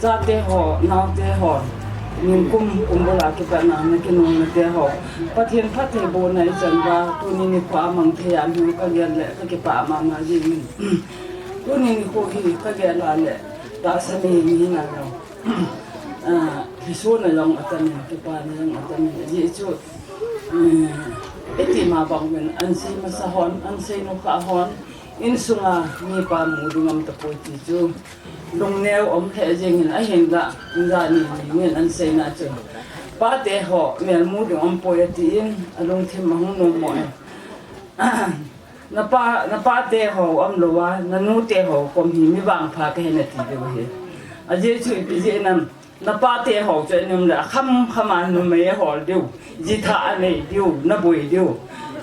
cha te ho nau te ho nin kum bola ki pa na ki no na te ho pathian phat the bo nai chan ba tu ni pa mang the an hu ka gen le ka ki pa ma ma ji tu ni ko hi ka gen la le ta sa ni ni na lo hi so na long atan ki pa na long atan ji chu iti ma bang men an si ma sa hon an sei no ka hon Insung mi pa mu dungam ta po ti chu long neo om the jing a hin da ni ngen an sei na chu pa te ho mel mu dungam po ti in along them ma hung no mo na pa te ho am lo wa na nu te ho kom hi mi bang pha ka hen ti de he a je chu pi je nam na pa te ho che nim la kham nu me ho diu ji tha ne diu na boi diu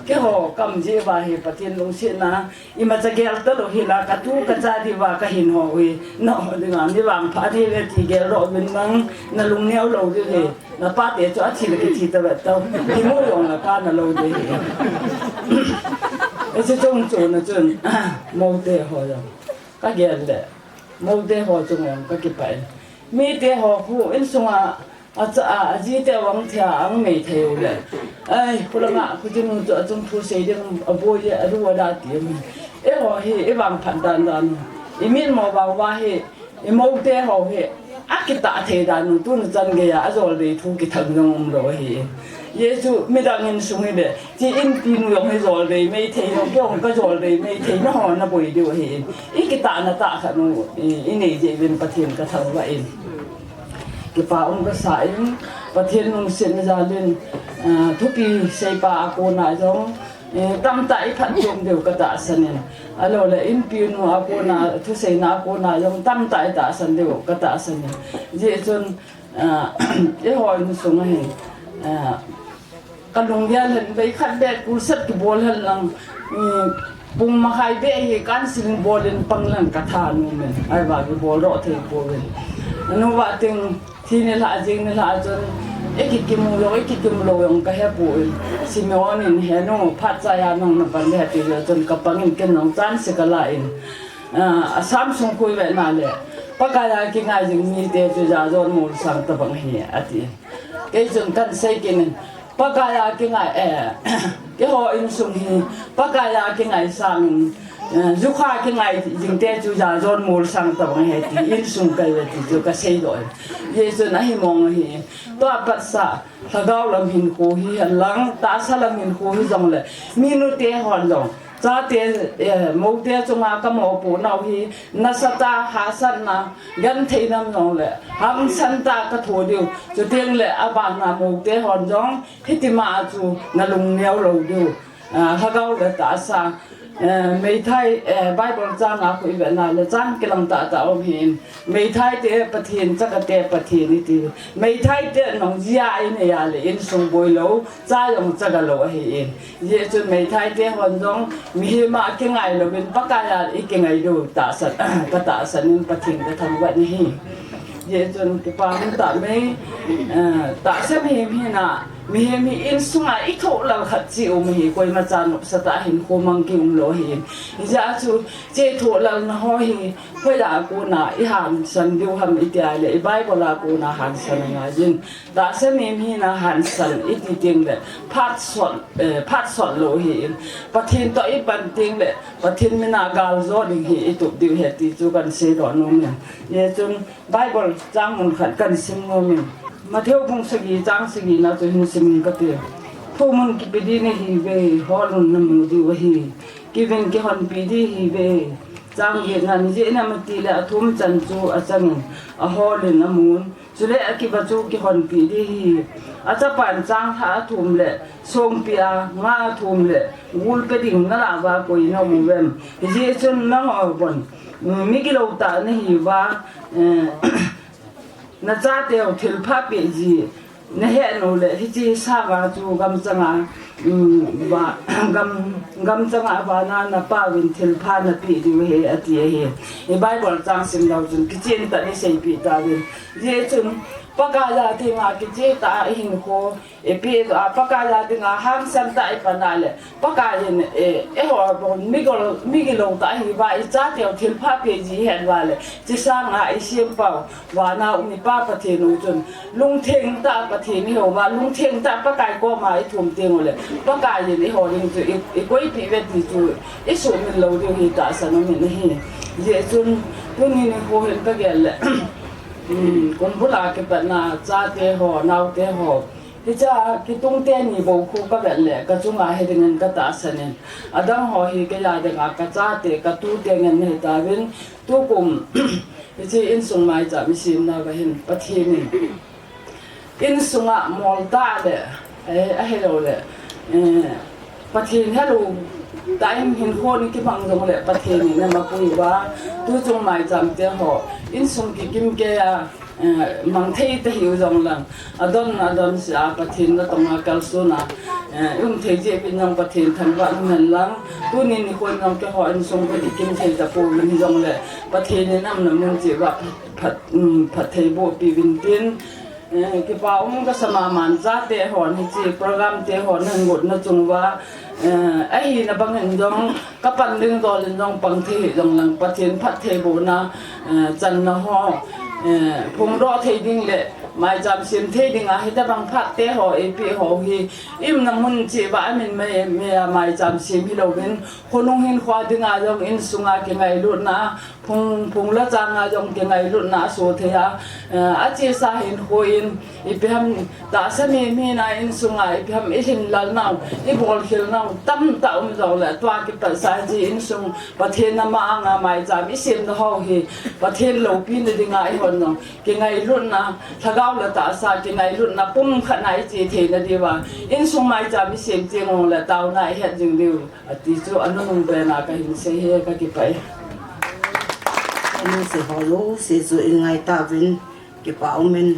cái họ cầm gì và hi phát triển lông xịn na, nhưng mà chắc cái đó là hi là cái tu cái gia đi và cái hình họ hi, nó đừng làm đi vàng phát thì cái cái rõ bên mang nó lông neo lâu như thế, nó phát để cho chỉ là cái chỉ tao tao, thì mỗi lần là phát nó lâu như thế, cái trong chỗ nó chân màu tê họ rồi, cái gì đấy, màu tê họ trong cái bài, mi tê họ phụ Insung ji te wang thia ang mei theu le ai pulanga khujun to chung thu sei ding abo ye aru da ti e ho hi e wang phan dan dan i min mo ba wa hi e mo te ho hi akita the dan tu na chan ge ya azol de thu ki thang ngom ro hi yesu mi dang in sung hi de ji in pi nu yong hi zol de mei the yong yong ka zol de mei the na ho na boi de hi i ki ta na ta kha nu i nei je bin pathian ka thang wa in cái pa ông cái sai pathian ông xin ra lên thuốc pi say pa cô na giống tâm tại phát dụng đều cái tạ san này alo là in pi nu cô na thuốc say na cô na giống tâm tại tạ san đều cái tạ san này dễ chun cái hồi nó xuống này cái lồng gia lần với khát đẹp cú sắt cái bol hơn lăng bung mà hai bé thì can xin bol lên băng lần cả thà nu mình ai vào cái bol rõ thì bol lên nó vậy tiếng thì nên là cho cái kim lo yung cái bụi xin món in hè nó phát ra ya nó vấn đề thì cho các bạn in cái nó chán sẽ cái lại Samsung khui vậy nào lệ bác cái cái ngày dừng như thế cho ra rồi mua sang tập bằng hè thì cái chuyện cần xây cái này bác cái ngày cái họ Insung thì bác cái ngày sang du khách cái ngày dừng tết chú già rồi mua sang tập bằng hè thì Insung cái vậy thì chú cái xây rồi vậy cho nên anh mong thì tôi bắt sa thằng gạo làm hình khô hi lăng ta sa làm hình khô hi giống là minute tết hòn giống cha tết mẫu tết trong cái mẫu bố nào hi na sa ta hạ san na gần thấy năm giống là ham san ta cái thổ điều cho tiếng là abang na mẫu tết hòn giống thì tìm mà chú na lùng neo lâu điều thằng gạo là ta sa mấy thay Bible trang nào cũng vậy nào là trang cái lòng tạ tạ ông hiền mấy thay thế bát hiền chắc cái thế bát hiền đi mấy thay thế nông gia này à là Insung bồi lâu cha dùng chắc cái lâu hiền vậy cho mấy thay thế hoàn giống mi mà cái ngày là bên bắc cái cái ngày đâu tạ sẵn cái tạ sẵn nên bát hiền cái thằng vậy này vậy cho cái phàm tạ mấy tạ xem hiền na mi Insung ít thổ là khát chịu mi quay mà cha nộp sát ta hình khô mang kim lỗ hiền giá chú chế thổ là nó hoi quay đã cô na ít hàng sân điều hầm ít tiền lệ bài của là cô na hàng sân ngay nhưng đã xem mi na hàng sân ít tiền lệ phát sọt lỗ hiền bắt thiên tội ít bản tiền lệ bắt thiên mi na gal gió đình hiền ít tụt điều hết thì chú cần xây đón nôm nè vậy cho Bible trang mình khẩn cần xin nôm mình mà theo phong sagi trang sagi na cho hin sim ka te thu mun ki pidi ne hi ve holun nam di wa hi ki ven ki hon pidi hi ve trang ye nan je na mati la thum chan chu a chang a holin amun chule ki ba chu ki hon pidi hi a cha pan trang tha thum le som pia nga thum le gul pe ding na la ba koi na mu vem je chun na ho bon mi ki lo ta ne hi wa na cha teo thil pha pe ji na he no le hi chi sa ga chu gam changa và gam changa ba na pa win thil pha na pi di he ati he e bible chang sim lau chun kitchen ta ni sei pi ta win je chun pakala ti nga ki ta hin ko e pi a pakala ti nga ham sam ta i panale pakalin e ho bon migilo ta hi ba i cha teo thil pha pe ji hen wale chi sa nga i sim pau wa na uni pa pa the no chun lung theng ta pa the ni ho wa lung theng ta pakai ko ma i thum teng ole pakalin e ho ring chu e koi pi vet ni chu e so min lo de hi ta sa no min hi je chun tuni ni ho hen pa gel cũng bút là cái bệnh là cha tê hồ nao tê hồ thì cha cái tung tê nhị bộ khu các bạn lệ các chúng ai hay dengan các ta sinh nên ở đó họ hi cái là dengan các cha tê các tu tê ngân hay ta bên tu cùng thì chỉ Insung Maicham xin nào cái hình bắt hiền này Insung à mol ta lệ hello lệ bắt hiền hello tại hình khôn cái bằng giống lệ bắt hiền này mà bùi quá tu chung Maicham tê hồ Insung ki kim ke mang thei te hiu jong lang adon sia pathin na tonga kalsuna thei je pin jong pathin than wa men lang tu ni ni kon jong ke ho Insung ki kim thei ta pu min jong le pathin ni nam na mun je wa phat thei bo pi win tin ki pa ong ka sama man za te hon hi chi program te hon nan ngot na chung wa ai na bang hin jong ka pan ding do lin jong pang thi jong lang pathin phat thei bo na chan na ho phung ro thei ding le Maicham sim thei ding a hita bang phat te ho e pi ho hi im na mun chi ba min me Maicham sim hi lo bin khonung hin khwa ding a jong Insung a ke ngai lut na phung la chang a jong ke ngai lut na so the a chi sa hin ho in i pe ham ta sa mi na Insung a i pe ham i hin lal nau i bol khil nau tam ta zo le twa ki pa sa ji Insung pathen na ma anga Maicham i sim na ho hi pathen lo pi ni ding a i hon no ke ngai lut na thagao la ta sa ke ngai lut na pum khat nai chi the na di wa Insung Maicham i sim chi ngong la taw na het jing diu ati chu anu nung pe na ka hin se he ka ki pai anh sẽ hỏi lố sẽ rồi ngày ta vin cái bảo mình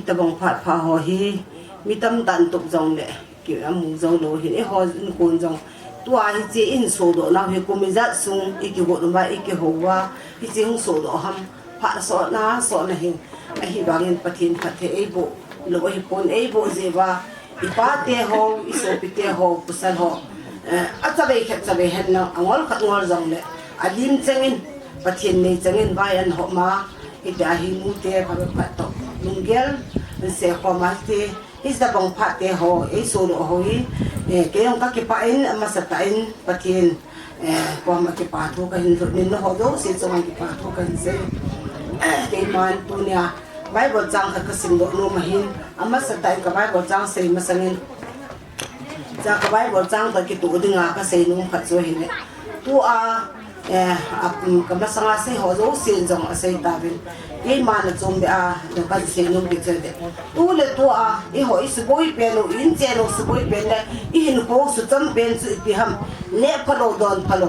ta bằng phát phá họ hi mi tâm tận tục dòng lệ kiểu là mùng dòng lố hiện họ cuốn dòng tua hi chỉ in số độ nào hi cũng mình dắt sung ít cái bộ đồng ít cái hồ qua hi chỉ không số độ hâm phát số na hình hi bằng in phát thế ấy bộ lố hi cuốn ấy bộ gì và hi phát thế hồ hi số bị thế hồ pusan hồ at sabi hết na angol khát ngol dòng lệ adim chengin pathin nei changin vai an ho ma ita hi mu te pa pa to lungel se ko ma te is da bang pha te ho e so lo ho hi ke yong ka ki pa in ama sa ta in pathin ko ma ki pa thu ka hin ro nin ho do se chong ki pa thu ka hin se ke man tu nya bible chang ka sim do no ma hin ama sa ta ka bible chang se ma sangin cha ka bible chang ta ki tu dinga ka se nu khat so hin tu a cầm nó sang xây họ dấu xin dòng xây ta bên cái mà nó trồng để nó cái xây nông bị chơi đấy tu le tu cái họ ít bôi bền nó in chơi nó ít bôi bền đấy cái hình phố sự tâm bền sự bị ham nè phalo đòn phalo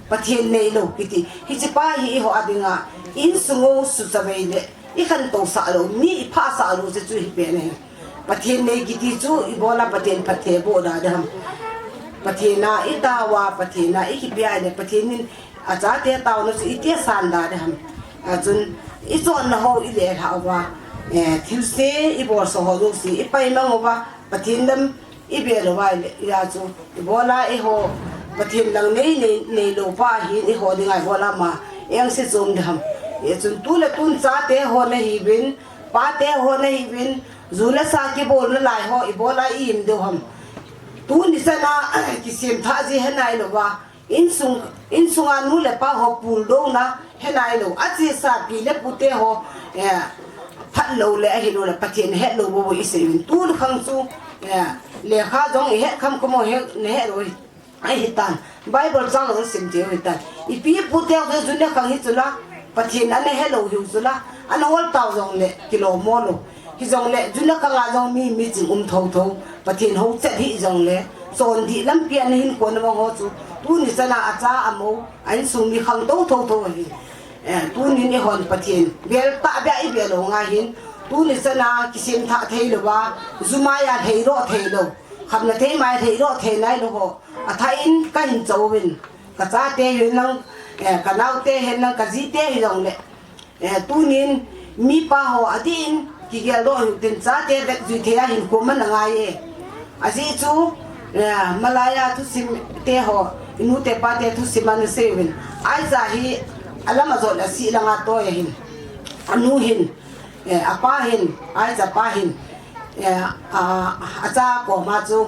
bắt hiện này lo cái gì chỉ ba cái họ đi ngà in sung sự tập về đấy cái khăn tổ sa lo mi pha sa lo sẽ chui bền này bắt hiện này cái gì chú ibola bắt hiện phát thế bộ đã ham bắt hiện na ít ta wa bắt hiện na ít cái bia này bắt hiện cha te tao nó chỉ ít san da de ham chun ít chọn nó ho ít để hao wa thiếu se ít bỏ số ho si ít pai mang wa pathin dam ít bia lo wa ya chu bola e ho pathin lang nei lo pa hi e ho dingai bola ma yang se zum de ham e chun tu le tun cha te ho na hi bin pa te ho na hi bin zula sa ki bol na lai ho i bola im do ham tu ni sa na ki sim tha ji hanai lo wa Insung anu le pa ho pul do na henai lo achi sa pi le pute ho phat lo le hi lo le pathin het lo bo isin tu khang chu le kha jong he kham ko mo he ne ro ai hitan bible chang lo sim te hitan I pi pute ho ju ne khang hi chula pathin ane he lo hu chula an hol taw jong le kilo mo lo hi jong le ju ne khang jong mi jing tho pathin ho chet hi jong le son di lam pian hin ko na ho chu tu ni sana acha amo an sung mi khang to hi tu ni hon pathin bel ta ba I bel ho nga hin tu ni sana kisim tha thei lo wa zuma ya thei ro khăm là thế mai thì đó thế này nó à thay in cái hình châu bên cả cha tê hình năng cả nào tê hình năng cả gì tê hình lệ tu nín mi pa ho adin ki gel do tin cha tê dak duy thế hình của mình là ngay à gì chú Malaya thu sim tê ho inu tê pa tê thu sim anh sevin ai za hi alam azol asi lang ato hin anu hin apa hin ai za pa hin acha ko ma chu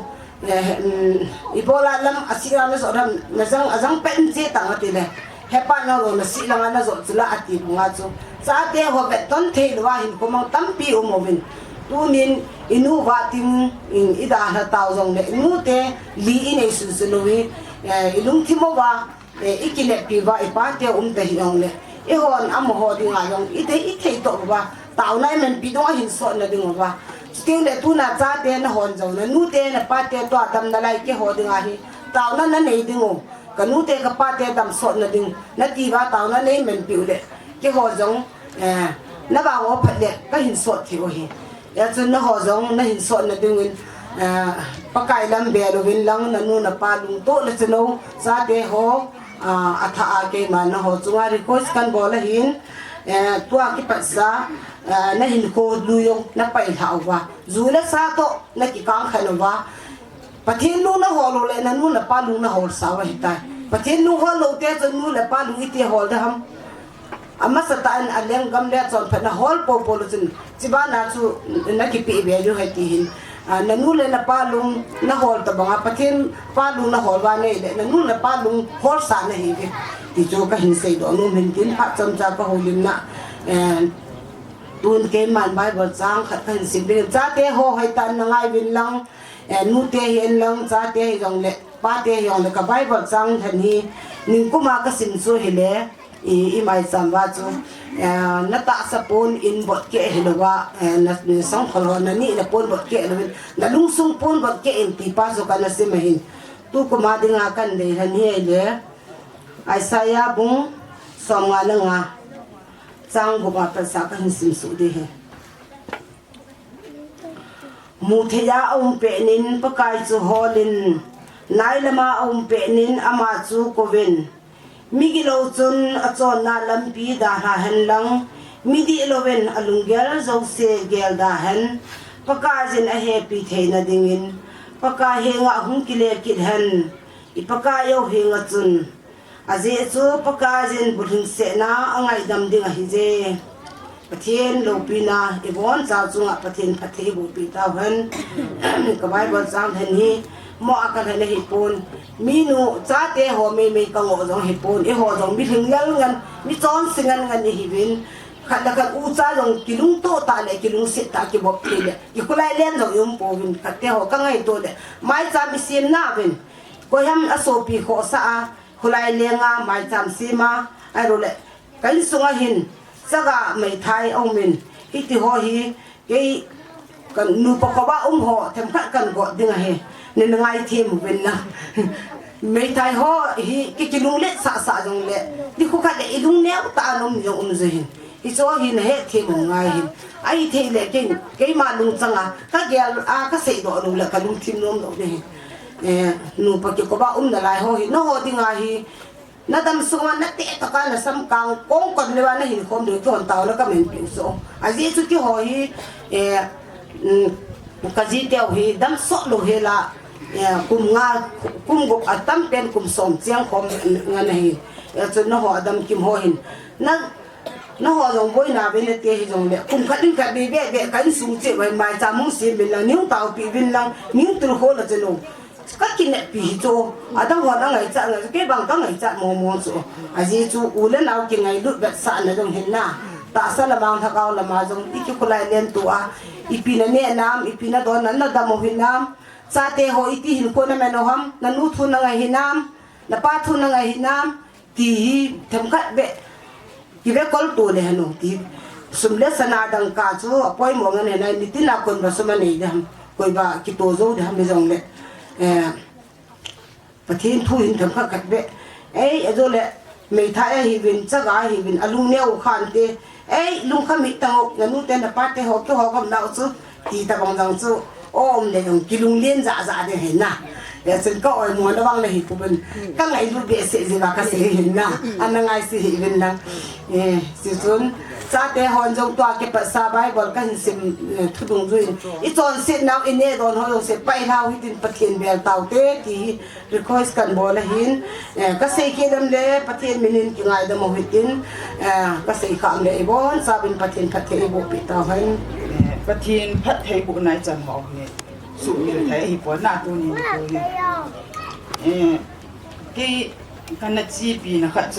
ibola lam asira na so ram na jang ajang pen che tang ati le hepa na ro na si lang na zo chula ati bunga chu cha te ho be ton the lwa hin ko mang tampi umovin tu nin inu wa ting in ida ha taw jong le nu te li in su su lo wi ilung thimo wa ikile pi wa ipa te te hiong le e hon am ho ding a yong ite ite to wa taw nai men pi do hin so na ding wa tiếng để tu na cha tiền na hòn dầu na nu tiền na pa tiền to tam na lai ke ho ding a hi tao na nei ding o ka nu tiền ka pa tiền tam so na ding na ti ba tao na nei men piu de ke ho jong na ba ho phat de ka hin so thi o hi ya chun na ho jong na hin so na ding win pa kai lam be lo win lang na nu na pa lung to la chno cha te ho atha a ke ma na ho chunga request kan bol la hin tua ki pa sa na hin ko luyong na pai thau wa zu na sa to na ki kang khan wa pathin lu na ho lo le na nu na pa lu na ho sa wa hitai pathin lu ho lo te chu nu le pa lu ite hol da ham amma sa ta an aleng gam le chon pha na hol po po lu chun chiba na chu na ki pi be ju hai ti hin na nu le na pa lu na hol ta banga pathin pa lu na hol wa ne le na nu na pa lu hol sa na hi ti chu ka hin sei do nu min tin pha cham cha ka ho lim na tuôn cái màn bài bật giang khát khẩn xin bên cha tê ho hay tan ngay bên lăng nu tê hiền lăng cha tê dòng lệ ba tê dòng lệ cả bài bật giang thành hi nhưng cũng mà cái xin số hi lệ i mai sam va chu na ta sa pon in bot ke hi lo wa na sang khol na ni na pon bot ke na lung sung pon bot ke in ti pa so kana se mahin tu ko ma dinga kan de han hi le ai sa ya bung som nga nga sang bộ bát sa ka hin sim su de he mu theya om pe nin pakai chu holin nai lama om pe nin ama chu ko ven mi gi lo chun a chon na lampi da ha hen lang mi di lo ven alungel zo se gel da hen paka jin a happy theina dingin paka henga hung kile kit hen ipaka yo henga chun aje chu paka jin buling se na angai dam ding a hi je pathian lo pina ibon cha chunga pathian phathi bu pi ta han ka bai bol sang than hi mo aka than hi pon minu cha te ho me ka ngo jong hi pon e ho jong mi thing yang ngan mi chon singan ngan hi bin khat la kan u cha jong kilung to ta le kilung se ta ki bok le ki kulai len jong yum po bin khat te ho ka ngai to le mai cha mi sim na bin ko yam aso pi kho sa khulai lenga mai cham sima ai ro le kan sunga hin saga mai thai ong min iti ho hi ke kan nu pakawa ho them khat kan go dinga he ne ngai them wen na mai thai ho hi ki kilung le sa jong le di khu khat le ilung ne ta nom jong ze hin i so hin he them ngai hin ai the le ke ma lung changa ka gel a ka sei do nu le ka lung thim nom do ne nu pa ki ko ba na lai ho hi no ho dinga hi na dam sunga na te ta ka na sam kang kong kon le wa na hin khom de kon taw la ka men pi so a ji chu ki ho hi ka ji te hi dam so lo he la kum go atam pen kum som chiang khom nga na hi chu no ho adam kim ho hin na ho jong boi na be ne te hi jong le kum khat din ka be be kan sung che wai mai cha mung sim bin la niu taw pi bin lang niu tur ho la che lo các kinh nghiệm pi cho adam ho na ngai cha ke bang ka ngai cha mo so aji chu ulen au ki ngai lu bet sa na jong hin na ta sa la bang tha kaw la ma jong iki kulai len tu a ipi na ne nam ipi na don na da mo hin nam cha te ho iti hin ko na me no ham na nu thu na ngai hin nam na pa thu na ngai hin nam ti them khat be ki be kol tu le hanu ti sum le sana dang ka chu apoi mo ngan ne ni tin na kon ba sum nei dam koi ba ki to zo de ham be jong le pathin thu hin tham khat be ei azo le mei tha hi bin chaga hi bin alung neu khan te ei lung kham hi tang nganu te na pa te ho ke ho kam na chu ti ta bang jang chu ôm để dùng kilung liên dạ dạ để hình na để xin có oi muốn nó văng này của mình các ngày lúc bị sẽ gì mà các sẽ hình na anh đang ai sẽ hình bên đang si xuống sa te hòn trong tòa cái bát sa bài bol các hình sim thu dung duy ít chọn sẽ nào in nè đòn họ sẽ bay nào hít tin bắt thiên bèn tàu té thì request cần bol là hin các sẽ kia đâm lệ bắt thiên mình cái ngày đâm hít tin các sẽ khám lệ bon sa bên bắt thiên bộ bị tàu hơn ประเทศพัดไทยบุญนายจันหอเนี่ยสุนิลไทยปวดหน้าตัวนี้ตัวเนี่ยกี่กันจีปีนะคะโจ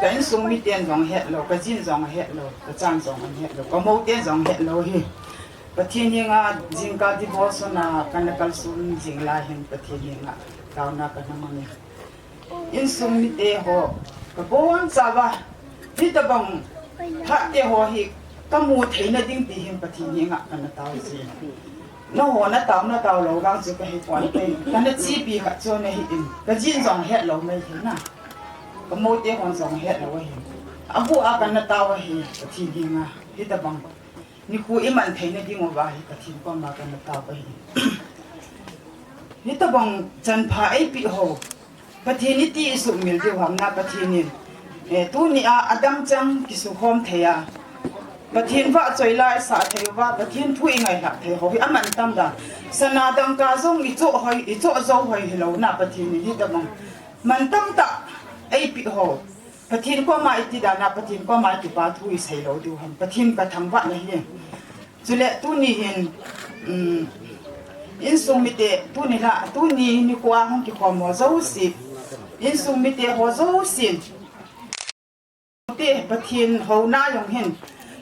กันส่งมีเตียนสองเฮ็ดเราก็จินสองเฮ็ดเราก็จานสองเฮ็ดเราก็โมเตียนสองเฮ็ดเราเฮประเทศนี้งาจิงกาดิบอสนากันกัลสุนจิงลายเห็นประเทศนี้งาดาวนากันมันเนี่ยอินสุงมีเตหอก็บวนซาบะที่ตะบังพัดเตหอฮิก็มูเทนดิ้งตีเห็นปะทีนี้งะกันตาวสิน้องหัวน้าตาวเราบางจุดก็เห็นปวนเป็นกันจีบีขัดโจนเห็นก็จินสองเฮ็ดเราไม่เห็นนะก็มูเตหอนสองเฮ็ดเราเห็นอากูอากันตาวเห็นปะทีนี้งะที่ตะบังนี่กูอิมันเทนดิ้งว่าเห็นปะทีก็มากันตาวเห็นนี่ตะบังจันพาไอปีโหปะทีนี้ตีสุมิลที่หวังนาปะทีนี้ตัวนี้อาดัมจังกิสุโฮมเทียประเทศว่าใจลายสาเทว่าประเทศทุยไงล่ะเทเขาพี่อามันตั้มดาสนาดังกาส่งอีโจ้หอยอีโจ้เจ้าหอยเราหน้าประเทศนี้ที่ตะมังมันตั้มตะไอปีโหประเทศก็มาอีที่ดานาประเทศก็มาที่ป่าทุยใส่เราดูหันประเทศก็ทำวัดอะไรเงี้ยจุเลตุนี่เห็นอินสุมิเตตุนี่ละตุนี่นี่กว่าห้องกี่ความหัวเจ้าสิอินสุมิเตหัวเจ้าสิเตประเทศเขาหน้าอย่างเห็น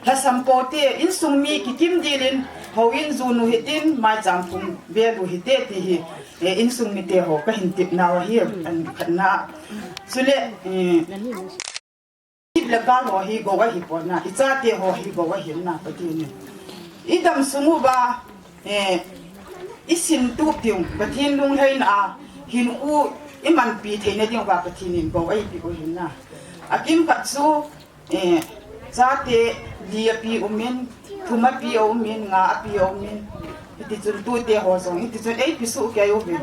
ถ้าสัมปเตอินสุงมีกิมดีลินเขาอินซูนุฮิตินมาจำพุงเวลุฮิเตติฮิอินสุงมีเตเขาก็เห็นติดนาวเฮียอันขนาสุเลทิบละกาหัวฮิโกวะฮิปวนาอิจาเตหัวฮิโกวะฮินาปะทีนี่อิดำสมุบาอิสินตุติงปะทีลุงให้นาหินอูอิมันปีเทนเดียงว่าปะทีนี่โกวะฮิโกฮินาอากิมกัดซูซาเตดีปีอุมินทุมาปีอุมินงาปีอุมินอิติจุนตัวเตหัวสองอิติจุนไอพิสุแกยุบิน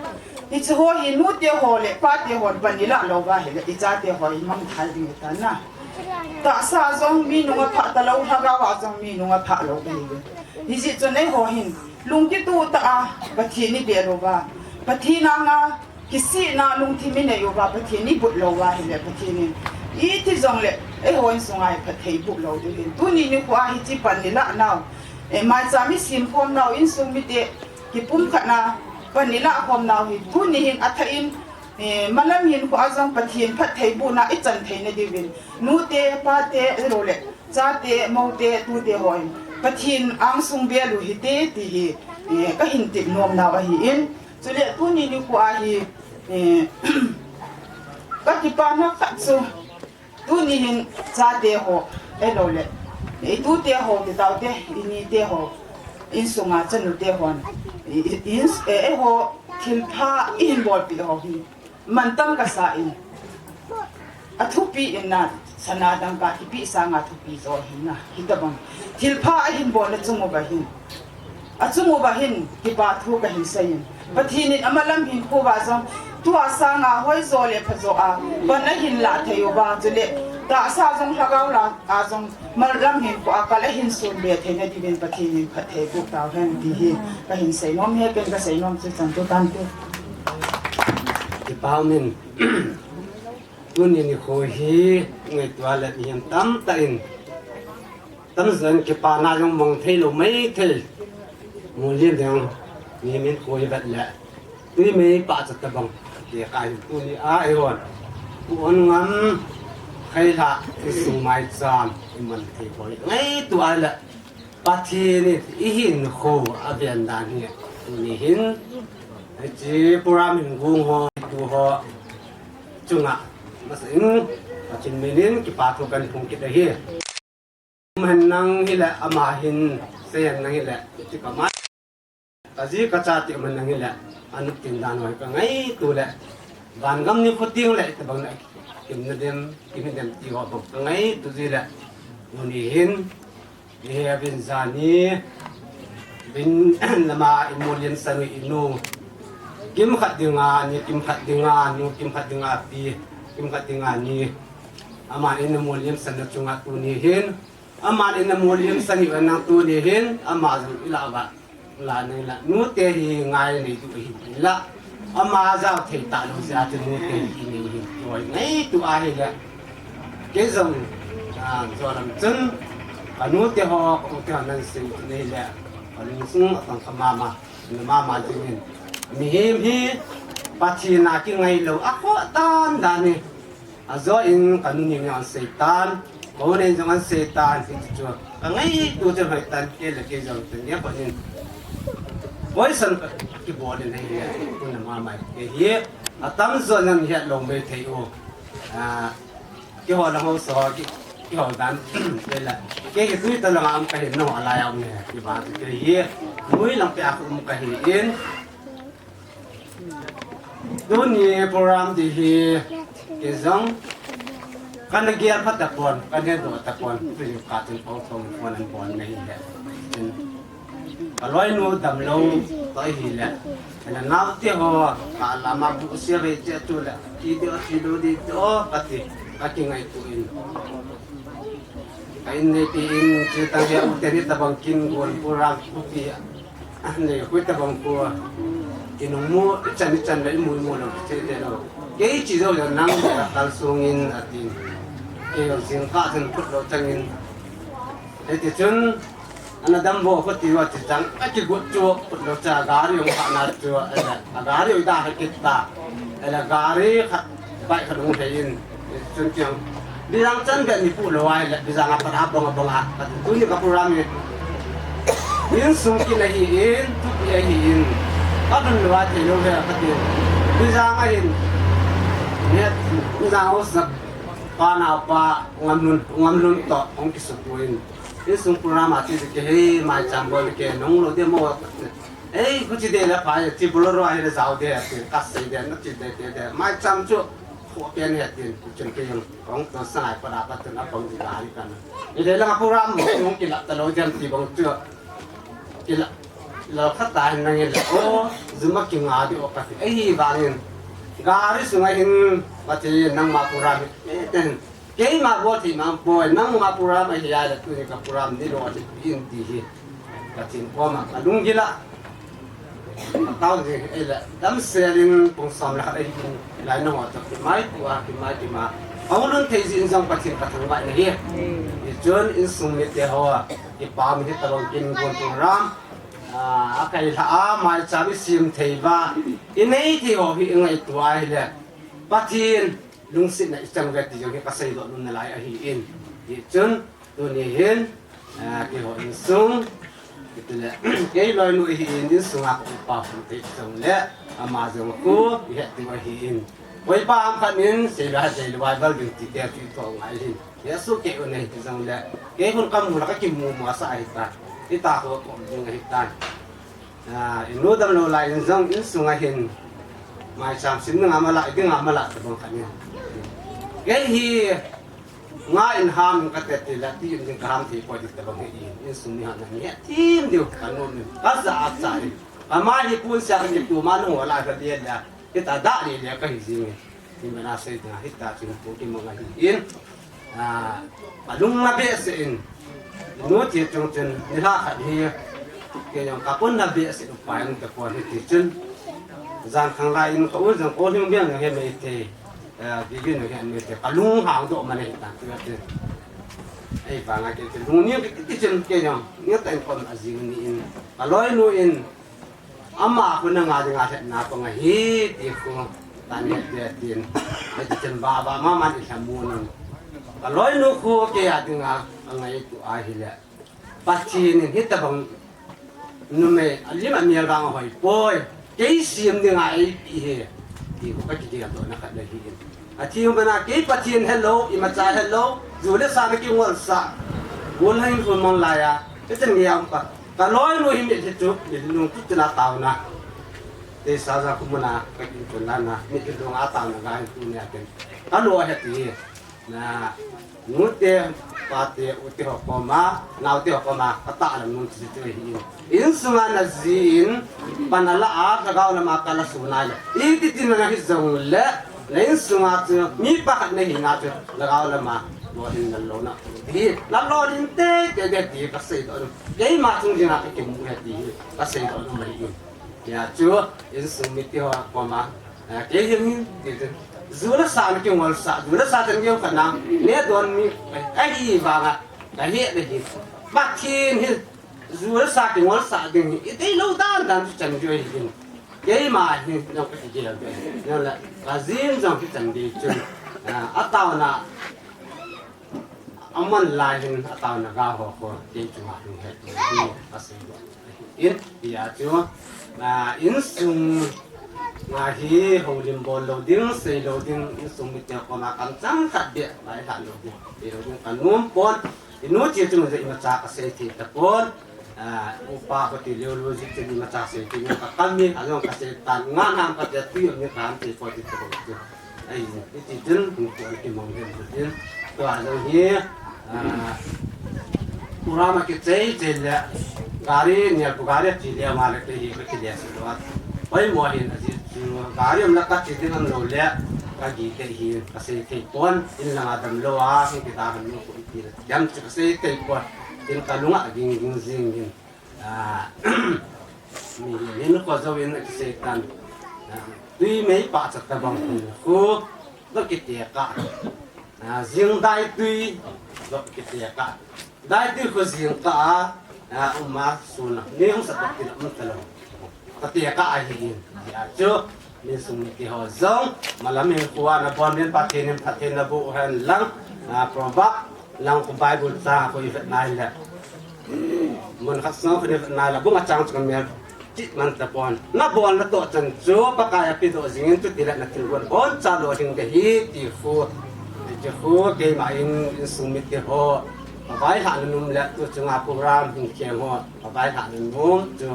อิติหัวหินูเตหัวเล็ป้าเตหัวบันนี่ละโลบาเฮลอิจาเตหัวอิมังไทยดิตานะตาซาจงมีนุงพักตะลาวฮากาวาจงมีนุงพักโลบาเฮอิจิจุนไอหัวหินลุงกิตูตาปะทีนี่เบียโลบาปะทีนางากิสีนาลุงที่มิเนโยบาปะทีนี่บุตรโลบาเฮลปะทีนี่อีที่จงเลยไอ้หัวอินสงไอ้พัดเทบุกเราดูเห็นตัวนี้นี่กว่าฮิจิปันนี่ละนาวมาจามิสิมพรมนาวอินสงมิเตกิปุ่มขนาปันนี่ละพรมนาวหิตัวนี้เห็นอัฐอินมันละมีนกว่าจงพัดเทียนพัดเทบุนาอิจันเทนดีวินนูเตปาเตโรเลจ้าเตมอเตตูเตหอยพัดเทียนอังสงเบียลุฮิเตตีฮิก็หินติดนวมนาวหิอินจุเลตัวนี้นี่กว่าฮิก็ที่ปานักขัดซูตัวนี้เห็นซาเตหอเอโลเลไอตัวเตหอที่ดาวเตอินี่เตหออินสุงอาจันนุเตหอนอินเอหอทิลพาอินบอลปีหอฮีมันตั้งกษาอินอัทุปีอินนาสนาดังกาฮิปีสางอัทุปีโซหินะฮิตบังทิลพาอินบอลจุงอบะหินอัจุงอบะหินฮิบาทุกะหินเซยินปะทีนินอมาลัมหินโคบาซองตัวสางาห้อยโซเลพโซอาบันนหินลาเทโยบาจุเลตาซาจงฮากาวลาอาจงมาลัมหินโคอากาเลหินสุนเบเทเนดิเวนปะทีนินพัดเทบุกตาวแห่งดีฮีก็หินใส่น้อมเฮเป็นก็ใส่น้อมจุจันตุตันตุที่ป้ามินตัวนี้นี่โคฮีเงยตัวเล็กยิ่งตั้มตะอินตั้มเส้นที่ป้านาจงมองเทลไม่เทลมูลเลี้ยงเดียงนี่มินโคฮีแบบแหละตัวไม่ป้าจะตะบังเดี๋ยวกันตัวนี้ไอ้วันวันงั้นใครละที่ส่งไม้จานมันเทโคฮีไงตัวอะไรปะทีนี่อีหินโคอาเบียนดานเนี่ยตัวนี้หินไอ้จีปุรามินกุงหัวตัวหัวจุงอ่ะมาสิงอาจินมินินกิปาทุกันคงกิดได้เฮียมันนั่งฮิแหละอามาหินเสียนนั่งฮิแหละที่กมาอาจีกระจาติมันนั่งฮิแหละอนุตินดานไว้ก็ไงตัวแหละบานกำนี่คนเตียงแหละแต่บางเนี่ยกินเดิมที่ว่าบอกไงตัวจีแหละวันนี้หินเฮียเป็นซานีด bin lama imolian sanu inu kim khat dinga ni kim khat dinga nu kim khat dinga pi kim khat dinga ni aman in molian sanu chunga tu ni hin aman in molian sani anang tu ni hin ama zu ila ba la ni la nu te hi ngai ni tu hi la ama za thei ta lu za tu nu te hi ni hi rồi ngay tu ai la cái dòng do làm chân và nuốt tiêu họ cũng tiêu năng sự này là và linh sung bằng khăm mà cho nên mình hi bắt chi na cái ngày lâu ác quá tan đàn này do in cả những người setan có nên trong setan thì chưa cái ngày tu cho phải tan cái là cái dòng tự nhiên bọn mình với sân cái bộ này là cũng là mà cái hi tâm do năng hiện lòng mê thấy ô cái họ là họ sợ cái họ đàn đây là cái túi tao là ông cái nó lại ông này thì bà cái gì núi làm cái ông cái yên đôi như program thì cái giống cái này kia phát tập bọn cái này đồ tập bọn ví dụ cả trên phổ thông bọn anh bọn này là cái loại nó đầm lâu tới thì là nào thì họ cả làm mà bút xe về chơi tu là đi đó cái ngày tụi cái này thì chỉ tăng hiệu tiền tập bằng kim nguồn program cũng này quyết tập bằng của cái nó mua chân đấy mua nó chơi thế nào cái chỉ đâu là năng là tăng xuống in là tiền cái là riêng cả thân phận đó chân in thì chân anh đâm vô phát tiêu chỉ chẳng cái gột chua phật đó cha gari ông hạ nát chua là gari ông ta hay kết ta là gari vậy phải đúng thế in chân tiếng đi rằng chân cái này phụ lôi là đi rằng apa abang hạt tu ni cái program ni Insung ki na hiin tu pi hiin kadun lwa ti lo ha pati đi rằng ai ne đi rằng os na pa na pa ngam nun to ong ki supuin Insung program ati ke he Maicham bol ke nong lo de mo có chỉ để là phải chỉ bolo rồi hay là giàu để cắt xây để nó chỉ để Maicham chu họ bên này tiền chuẩn cái gì cũng tôi sai và đã bắt nó không gì cả đi cả như thế là program không chỉ là tao nói dân thì bằng chưa chỉ là khách tài này là ô dù mà kinh ngạc thì ok ấy vàng gà đi xuống ngay hình và thì năng mà program cái mà vô thì mà boy năng mà program ấy là tôi cái program đi rồi thì yên thì là chuyện qua mà đúng như là tao thì là đám xe lên cùng xóm là đây lại nó hoạt động cái máy mà ông luôn thấy gì trong quá trình phát triển vậy này thì chuyên Insung như thế hoa cái bao mình tập kinh quân program Khailhah Maicham sim thấy và cái này thì họ hiện ngày tuổi là phát triển lung sinh này trong việc thì cái xây dựng luôn lại ở hiện thì chuyên tôi hiện cái họ Insung cái loài nuôi hiền đến sung học của bà phụ thị trồng lẽ mà dùng cua hiện từ ngoài hiền với ba phát nên sẽ là giải loài vào đường thị theo truy thọ ngay hiền cái số kẹo này thì dùng lẽ cái con cam là cái kim mù mà sai ta cái ta của dùng ngay ta nuôi đâm lâu lại dùng đến sung hiền Maicham xin ngắm lại cái ngắm lại từ bằng khánh cái hi ngay ham cái tết là tiền những cái ham thì coi được bằng cái gì Insung này là nhẹ thêm điều cả nôn các giá trị mà đi cuốn sang nhập tù mà nó lại cái tiền là cái ta đã đi là cái gì thì mình là xây dựng hết ta chỉ một cái một ngày yên mà đúng là biết sẽ nói chuyện trong chân như là cái gì cái nhóm các con là biết sẽ được phải những cái quan hệ chân rằng thằng lại nó có rằng có những cái này mấy thì cái này cái lung hàng độ mà này ta cái ấy và ngay cái lung nhiều cái chân cái nhau nhiều tay con là gì này lối nuôi in amma cũng đang ngồi ngồi na có ngày hi thì cũng tani để tiền cái chân ba mama thì làm muôn lối nuôi khu cái à tiếng ngày tụ ai hi lệ bắt chi nên hít tập bằng nuôi mẹ ali mà miêu vàng hỏi boy cái xiêm tiếng ai thì có cái gì đó nó khác đấy hi thì hôm nay cái bắt chi hello im cha hello dù là sao cái ngôn sa ngôn hay ngôn mong lại cái chân nghe ông cả lối nuôi hiểm thì chụp để nuôi chút là tàu na để sao ra cũng na cái chuyện là na mình cái nuôi tàu na cái tu này cái lối hết thì na nute pate uti hokoma na uti hokoma ata lam nun si hin Insung na zin panala a kagaw na makala sunay iti tinana hizong le na Insung at mi pakat na hingat lagaw na ma lohin na lona di la lohin te di kasi ito kay matung din natin kimuha di kasi ito mali ya chu Insung miti hokoma kay yung dito zura sa akin yung walsa, zura sa akin yung kanang, niya doon mi, ay iba nga, dahil, bakin, zura sa akin walsa din, ito'y lautan dan sa chan joy din, kaya maahin ng katigil, yung lazim zang kitang dito, ataw na, aman lahin ataw na gaho ko, dito mahin hati, kasi iya chu, na Insung ngahi holim bolo ding say loading Insung mitya ko makancang kadya ay halo din yung kanumpon inuti ito mo sa imatsa kasi titapon upa ko teleology ito yung imatsa kasi ito yung kakami anong kasi tangan ang kadya tiyo yung kahanti po dito ay ito din kung ito mong din ito anong hi kurama kitay jela gari niya bugari jila malak hi kitaya sila ay mo hin gari ang lakat ito ng lole kagi kahin kasi kay tuan in lang adam lo aking kita mo ko ipil jam kasi kay tuan in kalunga aging gingzing min ko zawin kasi tan tuy may pa sa tabang ko lokitiya ka zing dai tuy lokitiya ka dai tuy ko zing ka umma suna niyong sa pagkila mo talaw katiya ka ahin ya cho Insung miti hozong malaming kuha na bonin patin na buuhan lang probak lang kung Bible sa ako ifat na ila mun kasno ko ifat na ila bunga chang chang mer tit man tapon na buwan na to chan jo pakaya pito zingin to tila na tilwan on chalo hing gahi ti fu kay main Insung miti ho pabai ha num la to chunga program hing khem ho pabai ha num to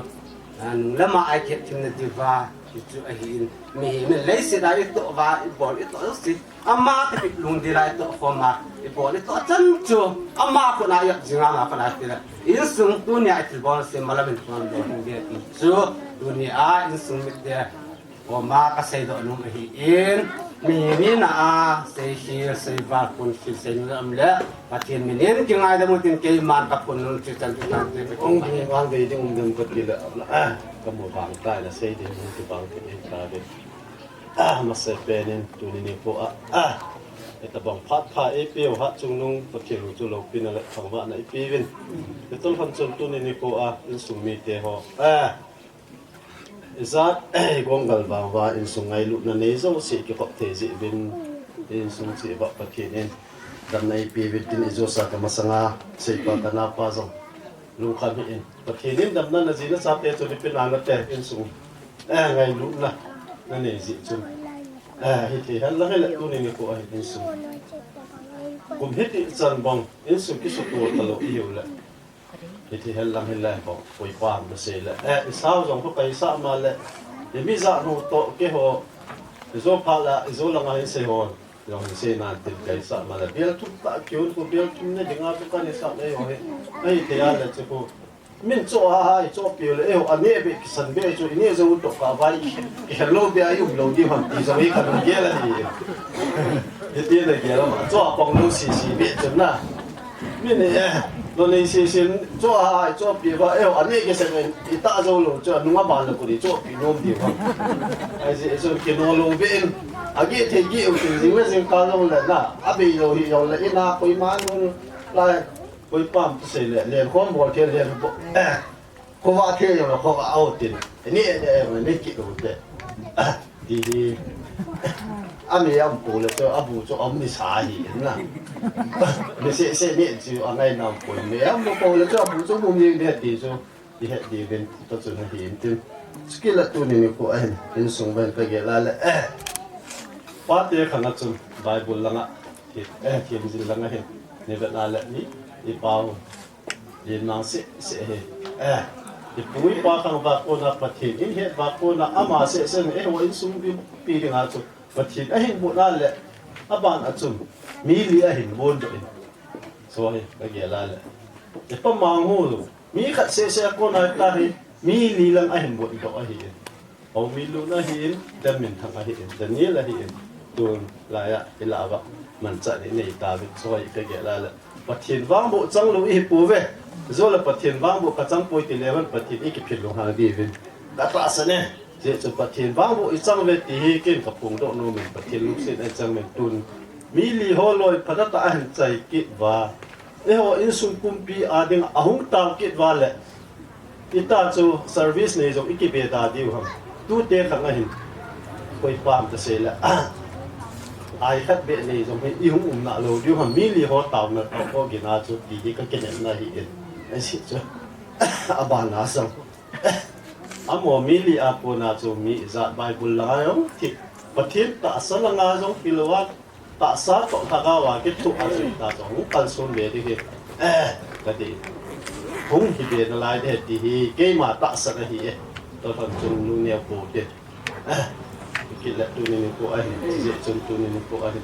lama ai ket tim na diva itu ahin mi lấy xe đá itu và bỏ itu si amma tapi lung dila itu forma bỏ itu chân chu amma ko na yak jinga ma kana tila Insung dunia itu bon se malamin kon do dia chu dunia Insung mit dia forma ka sai do num ahin mi na a se hir se va kun fil se nam la patin minin ki ngai da mutin ke man ka kun nun chi tan tan ông thì vang về thì ông đừng có gì là có một vàng tay là xây thì ông thì vang cái gì cả đấy mà sẽ về nên tụi này cô ta bằng phát phá EPO hát chung nung phát triển của lâu pin là thằng bạn này pin cái tôi phân chung tụi này cô Insung mi thế họ giá quang gal vàng và Insung ngay lúc này giống sĩ cái có thể dị bên Insung sĩ vợ phát triển nên dan na ipivit din izosa ka masanga sa ipatanapa zong lu kami in patinin dam na zina sa te to pinanga te Insung ngay lu na ne zi chun hiti han la hela tu ni ko ai Insung kum hiti chan bong Insung ki su to talo iyo la hiti hel lang hela ko koi pa ma se la sao zong ko kai sa ma le mi za no to ke ho zo pa la zo la ngai se ho yang se na tin kai sa ma la bial tu ta kyo ko bial tu ne dinga tu kan sa le ho ai te ya la chu ko min cho ha cho pi le ane be san be cho ni zo to ka vai ke lo be ayu lo di han ti zo i ka no ge la ni ye ti le ge la ma cho bong lu si si be chen na min ne lo nei si sin cho ha cho pi ba ane ke se ne i ta zo lo cho nu ma ba la ko di cho pi nom di ba ai se so ke no lo be in agi te gi u tin zing me zing ka lo la na abi lo hi yo la ina koi ma nu la koi pam se le le khom bol ke le bo ko wa ke yo ko wa au tin ni ne ki lo te di ami am po le to abu cho am ni sa hi na me se ni ju angai na po me am po le to abu cho mum ni de di so di he di ben to cho na hi tin skill tu ni ko ai Insung ben ka ge la le Pati khana chun Bible langa thiam zil langa he ne ba na la ni I pau di na se he di pui pa khang ba ko na pathin in he ba ko na ama se ho Insung bi pi ringa chu pathin hin mu na le aban achum mi li a hin bon do in so he ka ge la le e pa mang hu lu mi khat se ko na ta hi mi li lang a hin bon do a hi o mi lu na hi dan min thang a hi dan ni la hi tun la ya ilawa man cha ni nei ta bi so hi ka ge la le pathin wang bo chang lu hi pu ve zo la pathin wang bo ka chang poi ti lewan pathin ik phil lu ha di vin ka ta sa ne je chu pathin wang bo i chang ve ti hi kin ka pung do no min pathin lu sin ai chang men tun mi li ho loi phata ta an chai ki wa e ho Insung kumpi ading ahung ta ki wa le ita chu service nei zo iki be da diu ham tu te khang a hin koi pam ta se la ai khat be nei zo me i hung na lo diu ham mi li ho taw na ko gi na chu ti ka ken na hi in ai si chu abana sang amo mi li a po na chu mi za bible la yo ti pathin ta sala nga zo pilwa ta sa to ta ga wa ke thu a su ta zo kal sun be di ka di hung hi be na lai de ti hi ke ma ta sa hi to thon chung lu ne ko de ki la tu ni ko ai je chung tu ni ko ai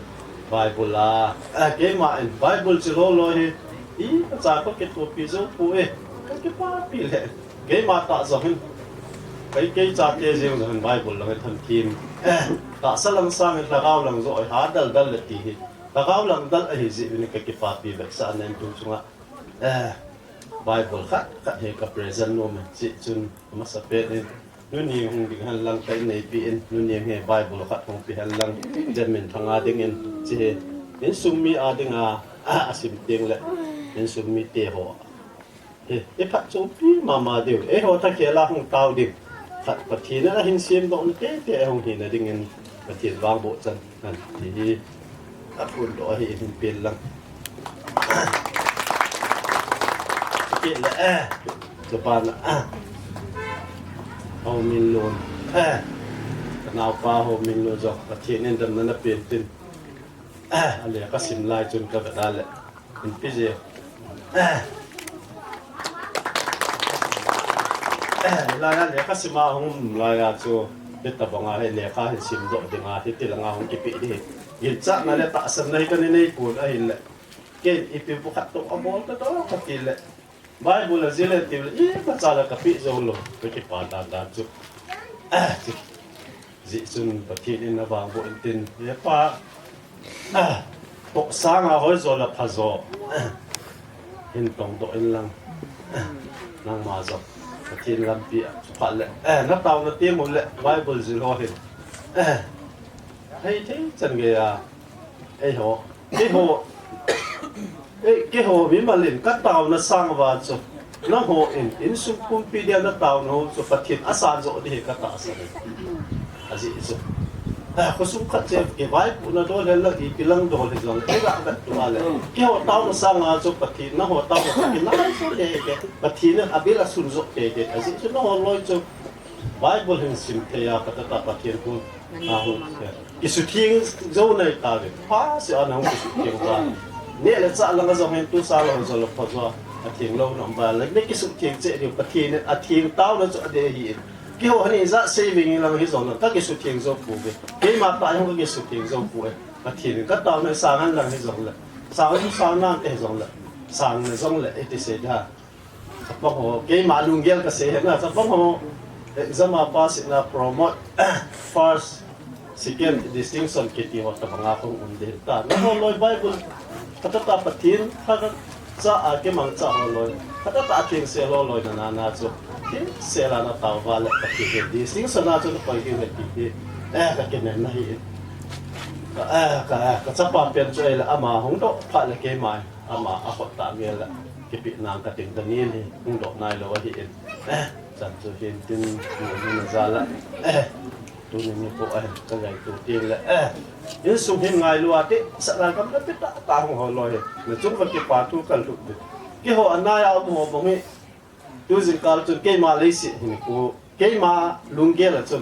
bible la ke ma in bible chi lo lo hi I cha ko ke to pi zo pu ke pa pi le ke ma ta zo hin cái cha ke je ng bible lang thon kim ta sa lang sang la gaw lang zo ha dal dal le ti hi ta gaw lang dal a hi ji ni ke pa pi le sa nen tu chunga bible khat he ka present no me chi chun ma sa pe ni nu ni hung ding han lang kai nei pi in nu ni he bible khat hung pi han lang den min thanga ding in chi Insung mi a ding a asim ding le Insung mi te ho e phat chu pi ma deu e ho ta ke la hung tau ding khat pathi na hin sim don te hung hin na ding in pathi wang bo chan nan ti a pun do hi hin pin lang ke la cho pan ho min lon nào pa ho min lo jo pathi nen dam na pin tin ale ka sim lai chun ka da le in pi je la ya le ka sima hum la ya chu te ta banga he le ka he sim do de nga te te la nga hum ki pi di gil cha na le ta san nei ka nei ku a hin le ke I pi bu khat to a bol ta to ka ti le bible la zile ti le ka cha la ka pi zo lo ke ki pa da chu ji sun pa ti ni na ba bo tin ye pa to sang a hoi zo la pha zo hin tong do in lang nang ma zo thiên làm việc phật lệ nó tàu nó tiêm một lệ bible gì lo hết hay thế chân cái hồ cái hồ vì mà liền cắt tàu nó sang vào cho nó hồ Insung kumpi dia nó tàu nó cho phật thiên asan rồi đi cắt tàu sang gì rồi có sung cắt chơi cái vai của nó đó là cái pilang đó là giống cái gạo đất đó là cái hồ tàu nó sang à cho bát thìn nó hồ tàu nó cái nó số để cái bát thìn nó abila sun zo cái gì chứ nó hồ lôi cho Bible hình sim thế à cái ta bát thìn cũng hồ cái sự thiêng dấu này ta cái phá sẽ ăn không cái sự thiêng ta nè là sao là cái dòng hình tu sa là rồi là phật rồi thiêng lâu nằm và lấy cái sự thiêng dễ điều bát thìn này thiêng tàu nó cho để gì cái hồ này ra saving là cái dòng là các cái sự thiêng dấu phụ cái mà tại không có cái sự thiêng dấu phụ mà thiêng các tàu này sang ăn là cái dòng là sang năng cái dòng là sang là dòng là cái gì đó bác hồ cái mà luôn gel cái gì hết bác hồ exam pass na promote first second distinction cái gì hoặc là bằng không ổn định ta nó hồ lôi bible các ta bắt thiêng các ta cái mang cha hồ lôi các ta thiêng xe lôi na cho xe là nó tàu vào lại cái gì đi sinh sản cho nó phải cái gì cái này này cái chấp bằng tiền chơi là ama không độ phải là cái mai ama áp tạm nghĩa là cái bị nàng cái tiền tân niên thì không độ này là cái hiện chẳng cho hiện tin người ra lại tôi nên cô ấy cái này đầu tiên là những sung hiện ngày luôn đấy sẽ là cái biết ta không hỏi lời người chúng vẫn cái phá thu cần được cái họ anh này ông họ bảo nghe tôi dừng cả chun cái mà lấy xịt hình cô cái mà lung kia là chun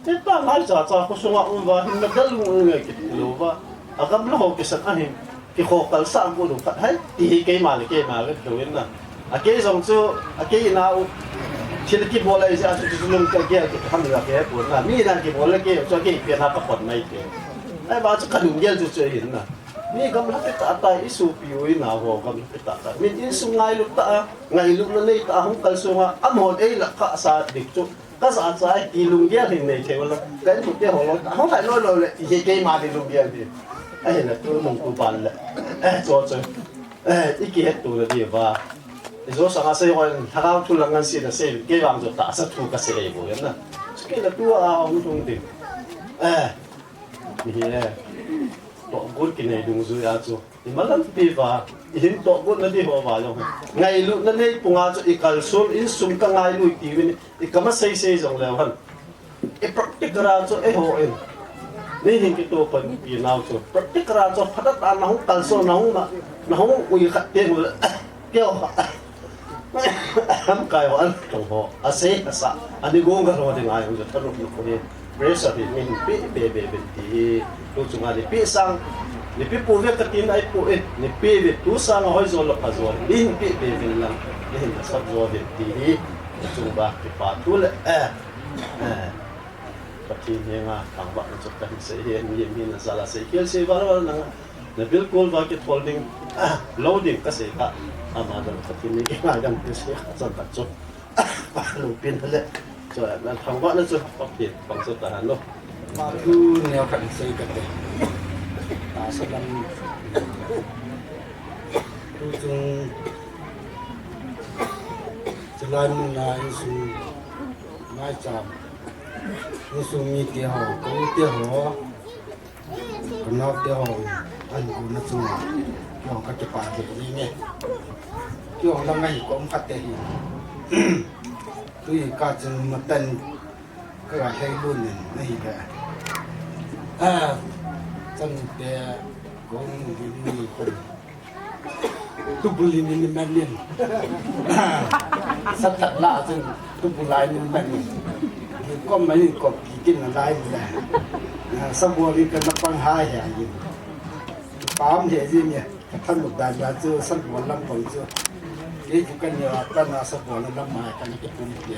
thế ta nói cho có số ngọn và hình nó đất lung người cái lúa và ở cái lúa cái sẵn anh cái khổ cẩn sang cô đủ phát hết thì cái mà cái kiểu ấy là cái dòng chú cái nào thì cái bộ này ra chú lung cái kia cái thằng là cái bộ là mi là cái bộ là cái cho cái việc nào các phần này cái ai bảo cho cả đường kia chú chơi hiện là mi gam la ta ta isu piui na ho gam ta ta min Insung ngai lu ta ngai lu na nei ta hong kal sunga amon ei la kha sa dik chu ka sa sa ki lung gia hin nei thewala kan tu te ho lo hong khai lo lo le ye ke ma di lung gia di ai na tu mong ku ban le cho cho iki het tu di va izo sa nga sei gon thakau thu langan si na sei ke wang zo ta sa thu ka sei bo yan na ke la tu a hong tung di mi he to gut ki nei dung zu ya chu i malam pi va in to gut na di ho wa lo ngai lu na nei punga chu i kal sul Insung ka ngai lu ti win i kama sei sei jong le han e practical chu e ho en nei hin ki to pan pi nau chu practical chu phatat an na hong kal so na hong ui khat te mu keo am kai ho an to ho ase asa ani gong ga ro ding ai ho ta ru ko ni pressure di min be ti tu chunga ni pi sang ni pi pu ve ka tin ai pu e ni pi ve tu sang hoi zo lo pa zo ni pi be vin lang ni hin sa zo ve ti ni chung ba ki pa tu le pa ti ni nga ang ba chu ka se he ni mi na sala se kel se ba na na bilkul ba ki holding loading ka se ka ama da pa ti ni nga dam ti se sa ta chu pa lu pin le cho nên thằng bạn nó chưa học tiền bằng số tài nó mà cứ neo cạnh xây cái này ta sẽ làm tôi chung chỉ là Insung Maicham Insung mi tiêu hồ cũng tiêu hồ còn nó tiêu hồ anh cũng nó chung kiểu các cái bài gì nhỉ kiểu là ngày cũng phát tiền tôi cả chừng một tuần cái hay luôn này là chân để cũng đi cùng tôi bù lên mình mang lên sắp thật lạ chừng tôi bù lại mình mang lên có mấy cọp cái là lại là sau bù đi cái nó bằng hai hả gì bám thế gì nhỉ thân một đàn là chưa sắp bù lắm còn chưa cái cái nhiều cái nào sắp bù nó lắm mà cái cái bún kia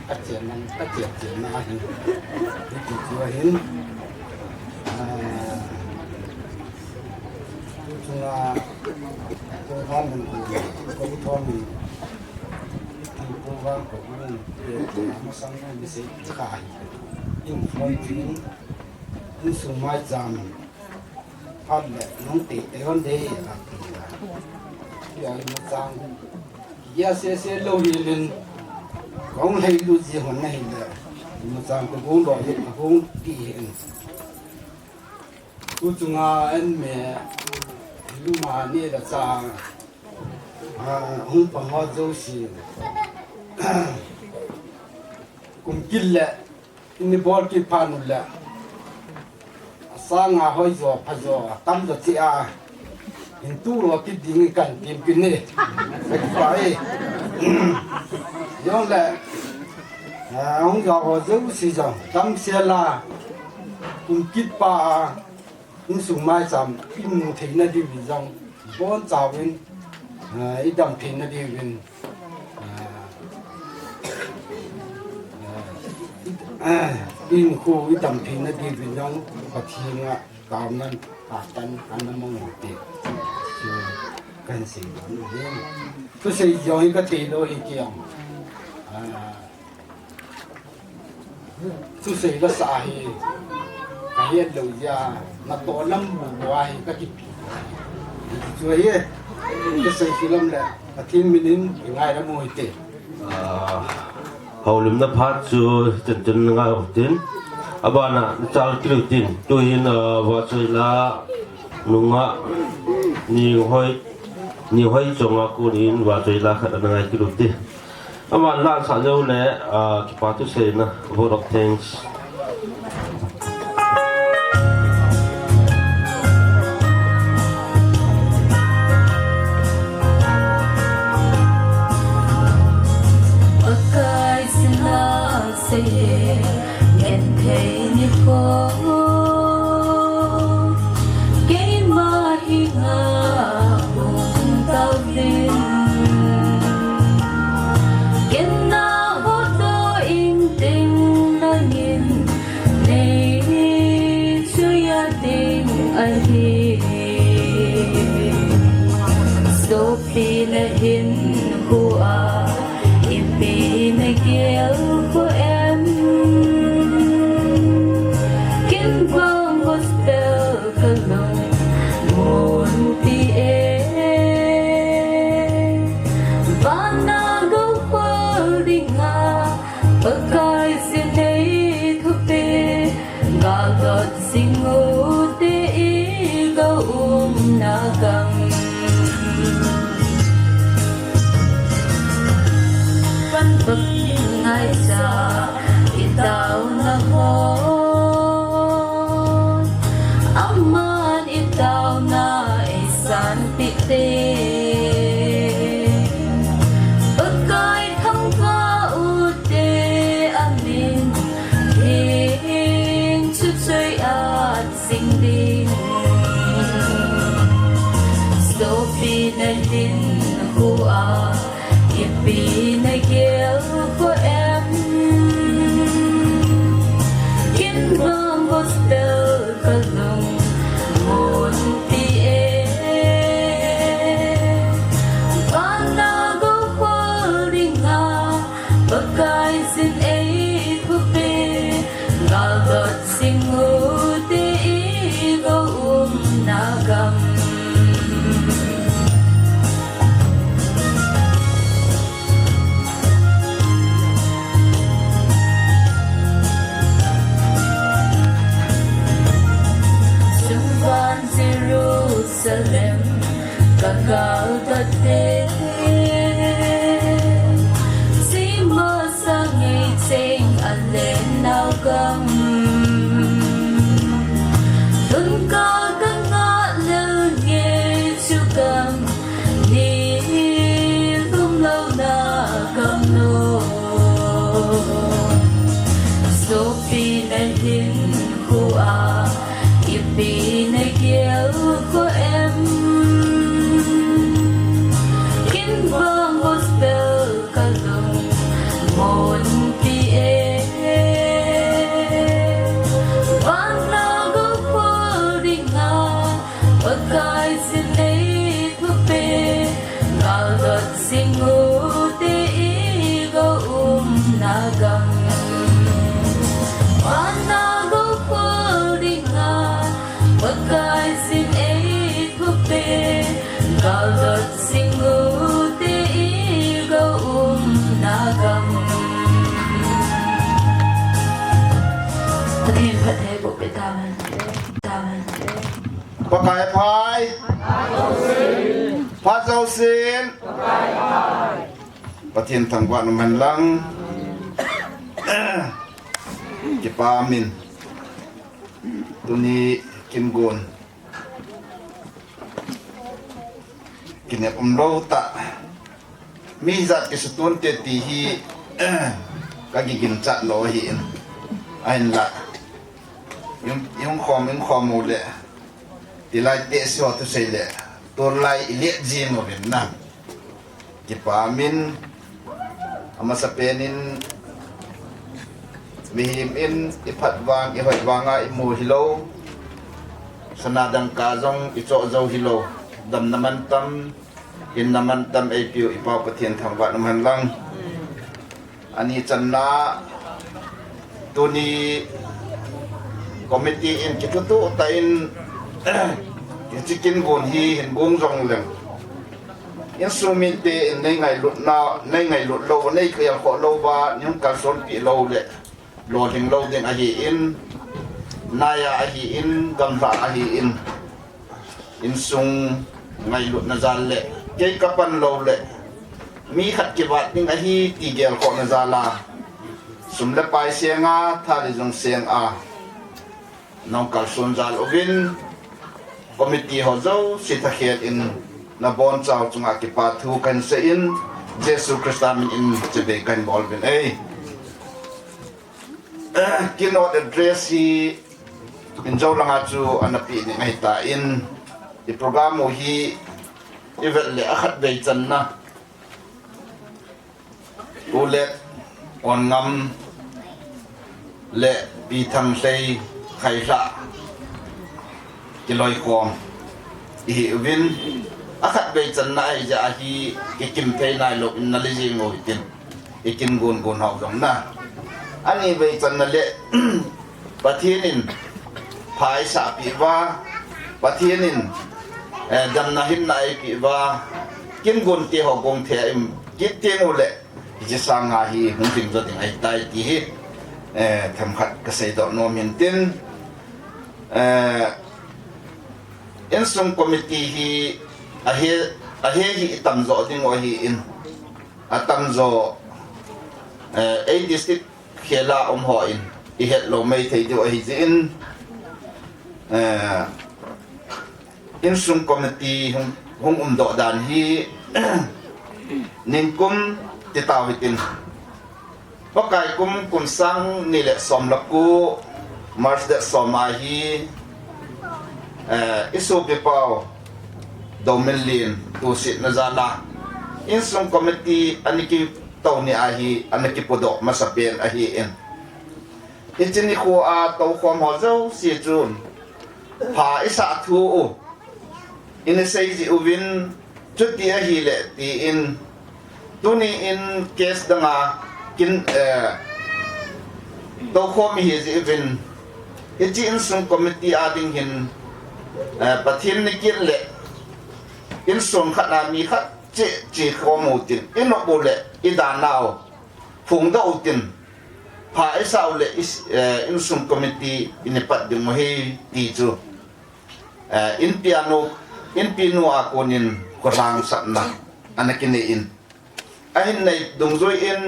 các chuyện nào thì cái chưa hết chúng là tôi tham mình cũng tham mình thì cố gắng của mình để mà sang mình sẽ khai những phong phú Insung Maicham phát lệ nông tị để con đi là giờ mà sang giờ sẽ lâu đi lên không hay lu gì hôm nay là mà sang cái vốn đó hiện vốn đi hiện tôi chung anh mẹ lu mà nè là sang không bằng họ dâu xì cũng kinh lệ in bol ki panu lệ sang hoi zo pha zo tam do chi in tu ro ki ding kan tim kin ne phải yong lệ ông già họ dâu xì rồi tam xe la cũng kít pa Insung Maicham in thấy nó đi vì dòng bốn giáo viên ít đam thấy nó đi vì in khu ít đam thấy nó đi vì dòng và khi ngã cao nên tan anh mong một tiệt rồi cần gì đó nữa tôi xây dựng cái tiền đó hiện kia tôi xây cái xã hội cái hiện đầu ra mà tổ năm ngoài cái gì rồi cái xây film là thiên minh ngày đó mùi tệ hầu lùm nó phát cho chân ngay học tiếng abana chal kilo tin tôi hin và chơi là nunga nhiều hoi trong aku in và chơi là khát ngay kilo tin aban là sao đâu lẽ cái part tôi say na vote of thanks nhận thấy như có cái mà hi ngờ cùng tao tin cái nào hốt đó in tình nó nhìn này chưa gia tình ai hi bậc ngày già itaw na hon aman itaw na isan pite pagkay thang ka ute amin hin chút chơi at sinh din Sophie na din hua Ipi na kiel của em Kiến vang gospel ka lung Một tia Bana go holdinga Bagay sin ay pupe Gagat singu te igo nagam Jerusalem kakaudate si masangay sing alen naugam dun ka kangalan ngay sugam ni lumlaw na kamno so pinahin hua Ipinagyaw ko em Kinbang gospel kalong Mon pie Wanago ko rin nga Pagkay sinay pupe Kalot singuti igaw nagam Wanago ko rin nga Pagkay sinay pupe Kalot singuti igaw nagam Patin patay po pitawan Pakai pai Pazau sin Patin tangguan man lang Kipamin Tuni Kingun Kinep tak Mizat kisutun tetihi Kagigin cak lohin Ain la Yung khom mule Tilai te so tu sele Turlai ilik jim mo bin na Kipamin Amasapenin Mihimin ipatwang ihotwanga imu hilaw Sanadang kazong iso zaw hilaw Dam naman tam In naman tam ay piyo ipapatien thangwa naman lang Ani chan na Tuni Committee in kitutu tain Chicken gun hi hin bung zong leng Insung minte in ngay lut na ngay lut lo nay kaya ko lo ba yung kalson pi lo le loading ahi in naya ahi in gamra ahi in Insung ngay lut na zale kay kapan lo le mi khat kibat ning ahi tigel ko na zala sumle pai sianga thali jong siang a nong kalson zal ovin Committee hozo si takhiat in na bon chao chunga ki pathu kan se in Jesu Christamin in chebe kan bolvin kinot address hi in zo langa chu anapi ni ngai ta in i program mo hi ivel le akhat bei chan na ulet On-Ngam le pi tham sei Khailhah Kiloi kong Ihi uvin Akhat bay chan na ay ja ahi Ikim pay na ilo in nalizing mo itin Ikin gun hao dong na Ani bay chan na le Patinin Pai sa piwa Patinin Dam na him na ay piwa Kin gun ti ho gong te im Kitin ule Ijisa nga hi hung ting zoting ay tay tihi Thamkhat kasay do no mintin Insung committee hi ahe hi itamzo ding o hi in atamzo A district Khailhah ho in I het lo mai thei do hi in Insung committee hung do dan hi ning kum ti taw hitin pakai kum sang ni le som laku mars de soma hi isu pe pau do million tu sit na zala Insung committee aniki taw ni ahi aniki podo masapen ahi in ichini ko a taw khom ho zo si chun pa isa thu in say ji uvin chuti ahi le ti in tuni in case danga kin taw khom hi ji uvin ichi Insung committee ading hin pathin ni kin le Insung khana mi khat chỉ khom utin ino bole idan now phung da utin pa isau le Insung committee inipat ding mo hi ti chu in piano akonin korang satna anakini in ahin nei dungzoi in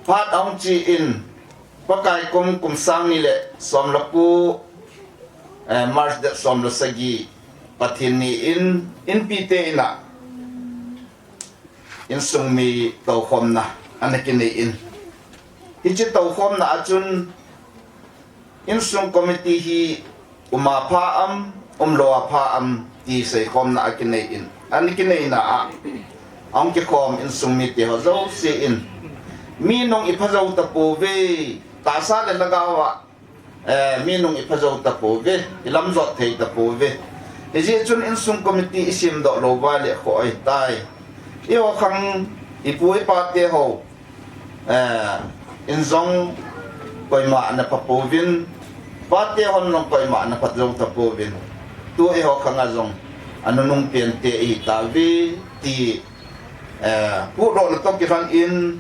pat ong chi in pakai kum sang ni le som laku mars de som la sagi pathin ni in pite ina Insung mi taw khom na anakini in hichi taw khom na achun Insung committee hi umapa loa pa ti say khom na akini in anakini na ang ki khom Insung mi te hozo si in mi nong ipazaw ta po ve ta sa le lagawa mi nong ipazaw ta po ve ilam zot thei ta po ve Iji chun Insung committee isim do lo vale ko ai tai iyo khang ipui pa te ho Insung koima na papovin pa te hon nong koima na patlo tapovin tu e ho khang azong ano nung piente I tavi ti pu ro na to ki ran in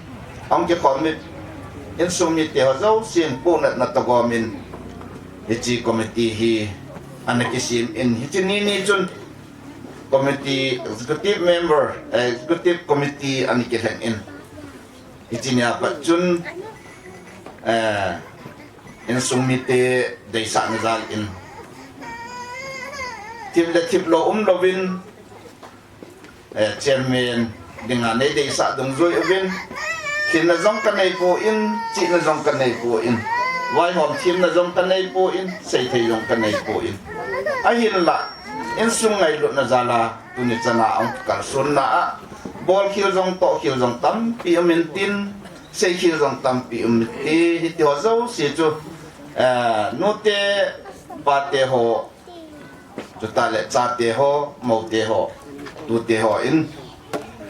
ang ki komit Insung mi te ho zo sin pu na tagomin iji committee hi anakisim in hitinini chun committee executive member executive committee anikiheng in hitinya pa chun Insung mite daysa nazal in tiplo lovin chairman dengan daysa dongzoi ubin kinazong kanay po in chi nazong kanay po in why hom team nazong kanay po in say tayong kanay po in ahin la Insung ngay lo na zala tunit sana ang kalsun na ball kill zong to kill zong tam pi umintin say kill zong tam pi umiti hiti hozo si chu note pate ho tutale chate ho mote ho tute ho in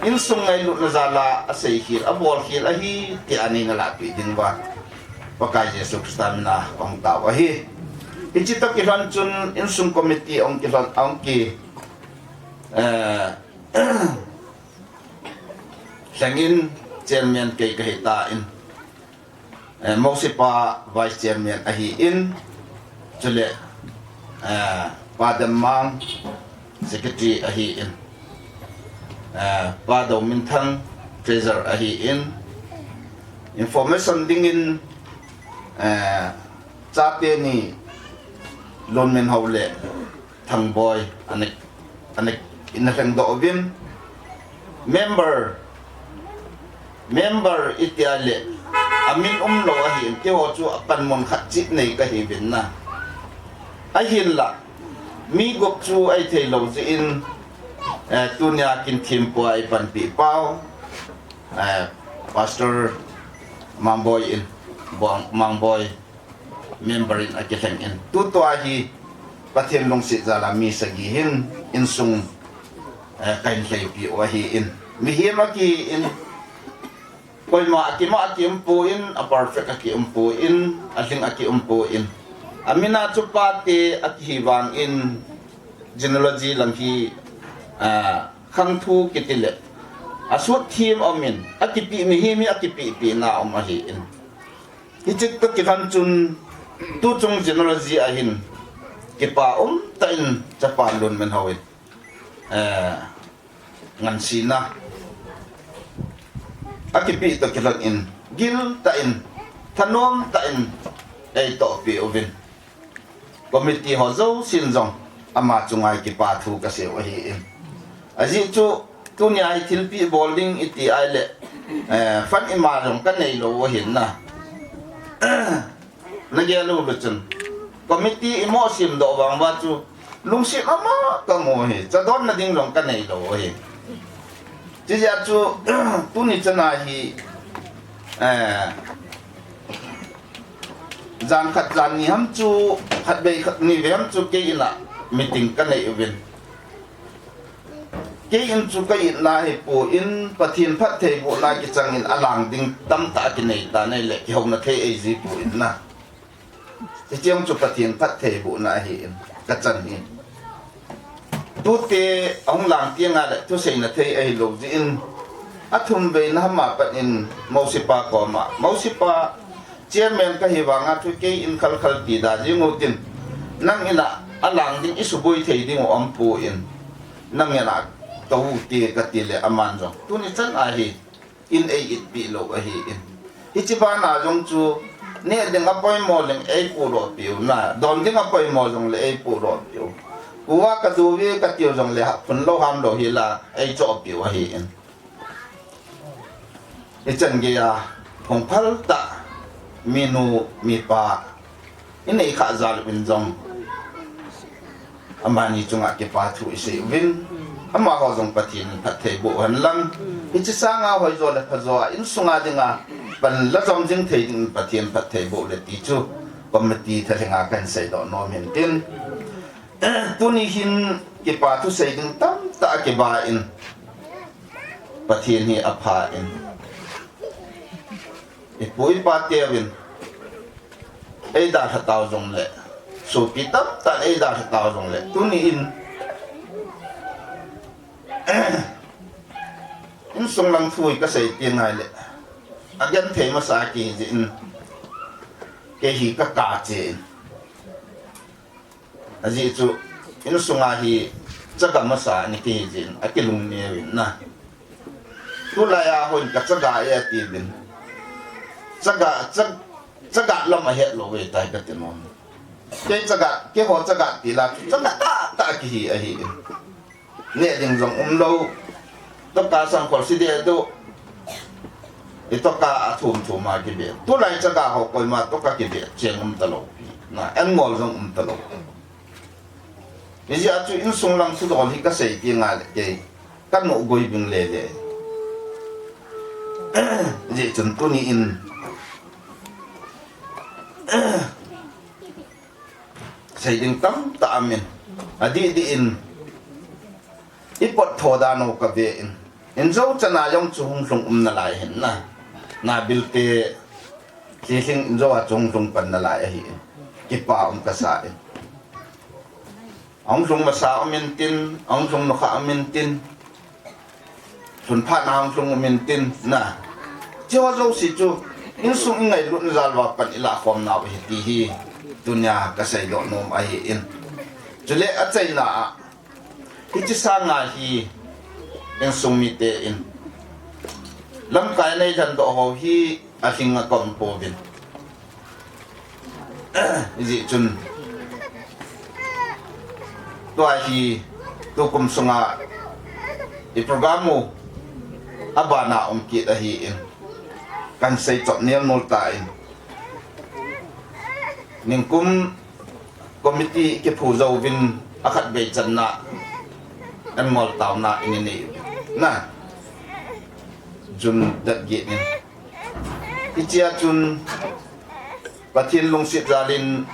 Insung ngay lo na zala say kill a ball kill ahi ti ani na lapi din ba pakai Yesus stamina pang tawahi Ichito kiran chun Insung committee ong kiran ang ki sangin chairman kay kahitain mo si pa vice chairman ahiin chule padamang secretary ahiin padaw mintang treasurer ahiin information dingin chate ni lon men hawle thang boy anek inasang doobin member itiale amin umlo ahin ti ho chu apan mon khatchi nei ka hibin na ahin la mi gop chu ai thelo ji in tunya kin thim po ai pan pi pau pastor mamboy in mamboy member in akisang in tuto ahi pathem long si zala mi sagihin Insung kain say pi wahi in mihima ki in koy ma aki umpuin a perfect aki umpuin aling aki umpuin amina chupati aki hiwang in genealogy lang hi khang thu kitile asut thim omin aki pi mihimi aki pi na omahiin hichik to kihan chun tu chung genealogy ahin kipa tain chapalon men hawit ngan sina akipi to kilang in gil ta in thanom ta in ei to pi ovin committee ho zo sin zong ama chungai ki pa thu ka se wa hi in aji chu tu nya ai thil pi bowling iti ai le fan ima rong ka nei lo wa hin na na ge lu lu chun committee imo sim do wang wa chu lung si ama ka mo hi cha don na ding rong ka nei lo wa hi ji ja chu tu ni chana hi zan khat zan ni ham chu khat bei khat ni ve ham chu ke ina meeting ka nei ven ke in chu ka in la hi po in pathin phat thei bo la ki chang in alang ding tam ta ki nei ta nei le ki hong na thei ei ji po in na ti chiang chu pathin phat thei bo na hi in ka chan hi tu te ong lang tiang a le tu sei na thei ei lo ji in athum ve na ma pat in mausipa ko ma mausipa chairman ka hi wanga thu ke in khal khal ti da ji ngotin nang ina alang ding isuboi thei ding om pu in nang ina tàu tiền cái tiền lệ aman rồi, tu ni chân ai hi in ai ít bị lộ ai hi in, hi chỉ ba na giống chú, nè đừng có bơi mò lên ai phụ rồi biểu na, đòn đừng có bơi mò giống lệ ai phụ rồi biểu, qua cái đồ vi cái tiêu giống lệ phần lâu ham rồi hi là ai cho biểu hi in, hi chân kia phong phal ta menu mi pa, in ai khá giả bên trong, amani chung à cái pa thu sẽ vin ama ho jong pathin pathe bo han lang ichi sanga hoi zo le phazo in sunga dinga pan la jom jing thei ding pathin pathe bo le ti chu committee thalenga kan sei do no men tin tuni hin ki pa tu sei ding tam ta ke ba in pathin hi apha in ipoi pa te win ei da tha taw jong le so pi tam ta ei da tha taw jong le tuni in Insung lang thui ka say tiền này lệ, agyan thấy mà sa kỳ gì cái hi ka cả chế, gì chú insung hi chắc cả mà sa ni cái gì, cái lùng nè na, tu lại hồi cái chắc cả ya tiền, chắc cả lắm mà hết rồi về tay cái tiền non, cái chắc cái họ chắc cả thì là chắc cả ta cái hi nè ding rong lâu tất cả sang khỏi sĩ địa đó tất cả thum mà cái việc tôi lại chắc cả họ coi mà tất cả cái việc chuyện talo na anh ngồi rong talo bây giờ chú Insung lang thu đó thì cái gì tiếng ai cái căn nụ gối bình lệ lệ vậy chúng tôi ni in xây dựng tấm tạ mình đi in ít bớt thô đa nô cái về in dấu chân ai giống chung chung na lại hiện na bil te chỉ sinh in dấu chung chung pan na lại hiện cái bao cái sa ông chung mà sa ông tin ông chung nó khá ông tin thuần phát ông chung ông tin na chỉ hoa dấu xí chú in sung ngày luôn ra vào pan ila khom nào về tí hi dunia cái say độ nôm ai in cho lẽ ở đây na ít sang ngày hi Insung mi te in lam kai nei than do ho hi a hinga kom po bin ji chun to hi to kum sunga i programo abana ki a hi in kan sei chot nial nol ta in ning kum committee ke phu zo vin akhat be chan na an mol taw na in ni na jun dat ge ni ichia chun pathin long sit jalin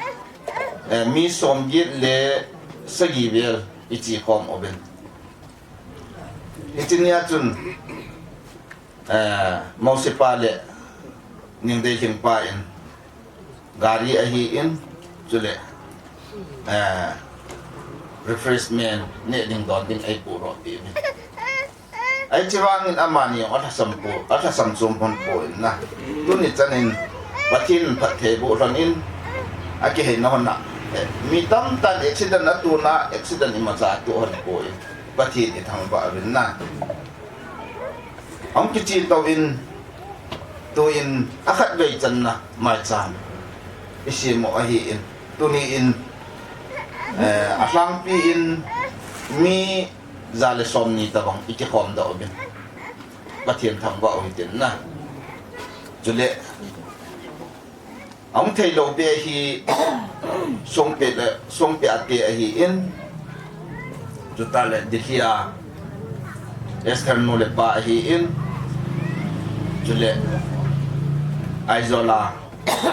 mi som ge le sagi vel ichi khom oben ichinia chun municipal le ning de hing pa in gari a hi in chule refreshment ne ding don ding ai pu ro ti ai chiwang in amani ot sam sum pon po na tu ni chanin pathin pathe bu ron in aki he no na mi tam tan accident atu na accident ima cha tu hon po pathin i thang ba rin na ang ki chi to in tu in akhat ve chan na Maicham isi mo hi in tu ni in aslang pi in mi zale som ni ta bang iki khom da obin pathian thang ba oi tin na chule ông thầy lâu bia hi song pe ate hi in chúng ta lại đi kia external le pa hi in chule Aizola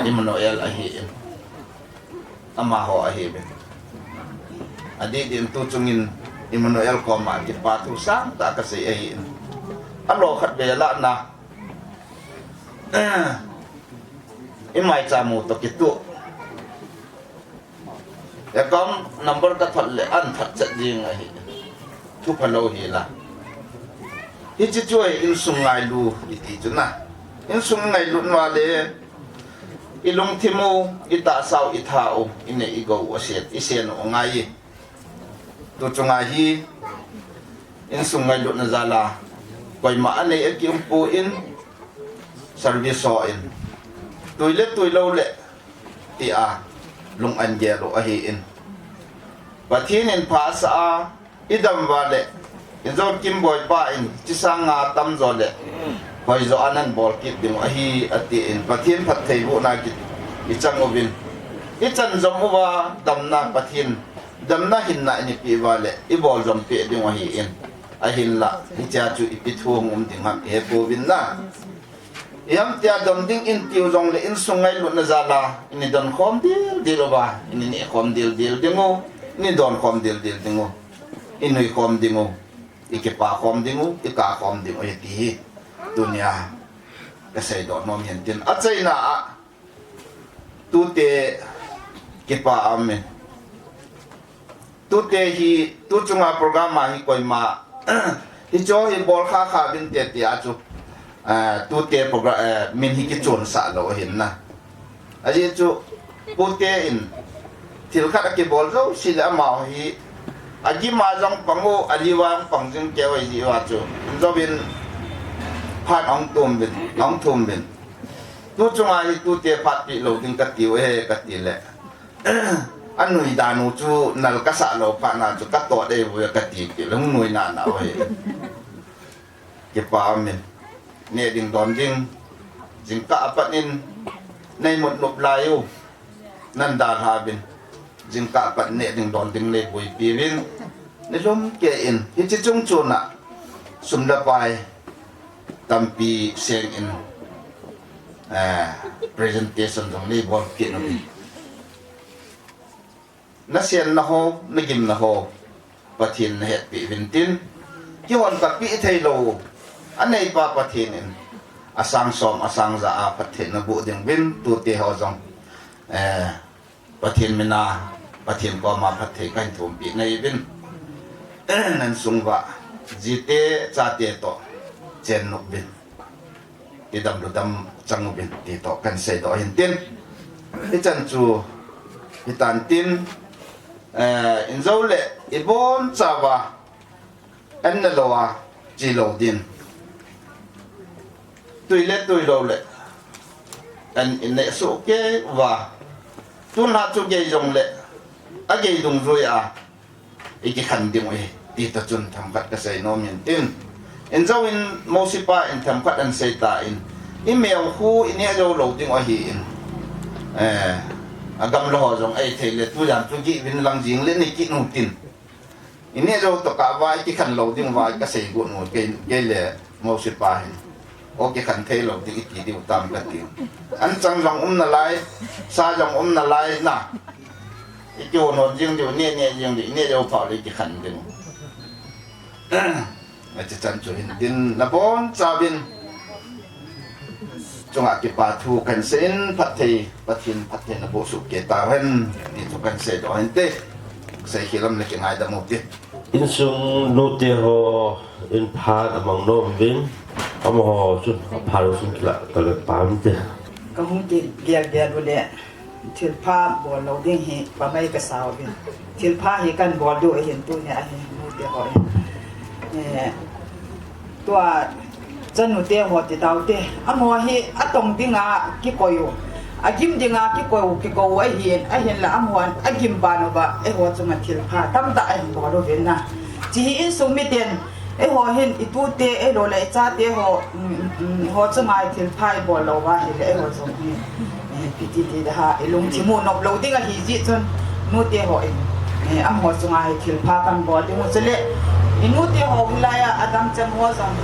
Emmanuel hi in ama ho hi be adi din tu chungin Emmanuel ko ma ki pa tu sang ta ka sei hi in alo khat be la na Maicham to kitu ya kam number ka thal le an that chat jing a hi thu phalo hi la hi chi choi Insung ngai lu ti chu na Insung ngai lu wa le ilung thimu ita sau i thao ine i go oset isen o ngai tu chunga hi Insung ngai lu na zala koi ma ane e ki pu in service so in tui lâu lệ ti a lung an ge lo a hi in pathin in pha sa idam wa le in zo kim boy pa in chi sang nga tam zo le hoi zo anan bol kit ding a hi ati in pathin phat thei bu na ki i chang ovin i chan zom wa dam na pathin dam na hin na ni pi wa le i bol zom pe ding a hi in a hin la hi cha chu i pi thuang ding ha he po vin na yam tia dom ding in tiu jong le Insung ngai lu na zala ini don khom dil ba ini ni khom dil dingo ni don khom dil dingo inui khom dingo ike pa khom dingo ika khom dingo ti dunia ka sei do nom yen tin a chai na tu te ke pa ame tu te hi tu chunga program ma hi koi ma hi cho hi bol kha bin te ti a chu tu te program min hi ki chon sa lo hin na aji chu pu te in thil khat ki bol zo sila ma hi aji ma jong pango ali wang pangjing ke wai ji wa chu zo bin phat ong tum bin tu chunga hi tu te phat pi lo ding ka ti we ka ti le anui da nu chu nal ka sa lo pa na chu ka to de we ka ti ki lo nui na na we ke pa min ne ding don jing ka apanin nei một nộp lai u nan da ha bin jing ka apat ne ding don ding le bui pi bin ne lom ke in hi chi chung chu na sum da pai tampi seng in presentation jong le bol ki no bi na sian na ho na gim na ho pathin het pi vin tin ki hon ka pi thei lo anei pa pathin in asang som asang za a pathin na bu ding bin tu te ho jong pathin mina pathin ko ma pathei kan thum pi nei bin nan sung wa jite cha te to chen nok bin idam lu dam chang bin ti to kan sei to hin tin i chan chu i tan tin in zo le i bon cha wa an na lo wa ji lo din tui lo le an in ne so ke wa tun ha chu ge jong le a ge dung roi a i ki khan ding we ti ta chun tham khat ka sei no min tin in zo in mosipa in tham khat an sei ta in email hu in ne lo lo ding a hi in agam lo jong ai thei le tu jam chu gi vin lang jing le ni ki nu tin in ne zo to ka wa ki khan lo ding wa ka sei gu no ke le mosipa hin o ki khan thei lo ding ki di utam ka ti an chang jong na lai sa jong na lai na i jo no jing jo ne jing di ne jo pa le ki khan ding a cha chan chu hin din na bon cha bin chung a ki pa thu kan sen phat thei pathin na bo su ke ta hen ni chu kan se do hen te sai hilam le ki ngai da mo ti Insung no te ho in part among no vin amo ho chun pha lo sun kila ka le pam te ka hung ki gel bu le thil pha bo lo ding hi pa mai ka saw bin thil pha hi kan bo do hin tu ne a hi mu te ho tua chân nụ tia hoa tia đào tia hoa hi tông tiếng cái coi kim tiếng cái coi ai hiền là hoa kim ba nó ba hoa chung thiệt pha tâm ta bỏ đồ về na chỉ Insung mi tiền hoa hiền itu tia rồi lại cha tia hoa chung thiệt pha bỏ lâu ba hi hoa chung piti ha lung chỉ muốn nộp lâu tiếng hi gì chân nụ tia hoa hoa chung thiệt pha căn bỏ tiếng một lệ nụ tia hoa lại adam chân hoa chung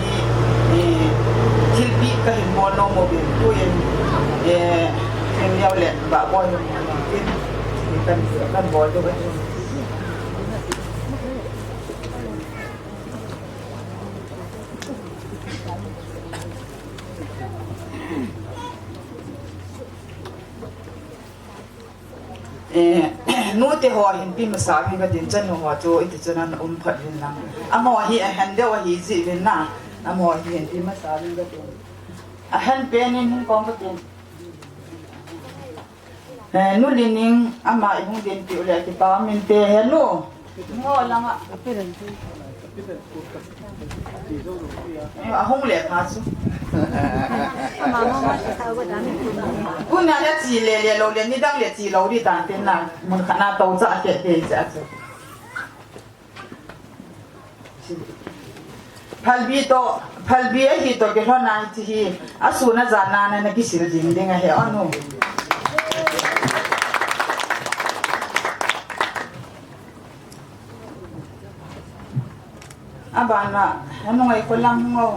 Kilpi kahit mo no mo bin tuin yung yaw le ba boy kan boy do nuti ho hin pi masabi ga din chan ho cho iti chanan phat hin lang amo hi han de wa hi ji bin na amo hi hin pi masabi ga din han penin kong ga din nu lining ama ihung din pi ule ki pa min te hello ngo lang hong le kha su kuna le chi le lo le ni dang le chi lo di tan tin na mun khana to cha ke te cha chu phalbi ai hi to ke hona chi hi asuna jana na ki sir jing ding he anu abana anu ngai ko lam ngo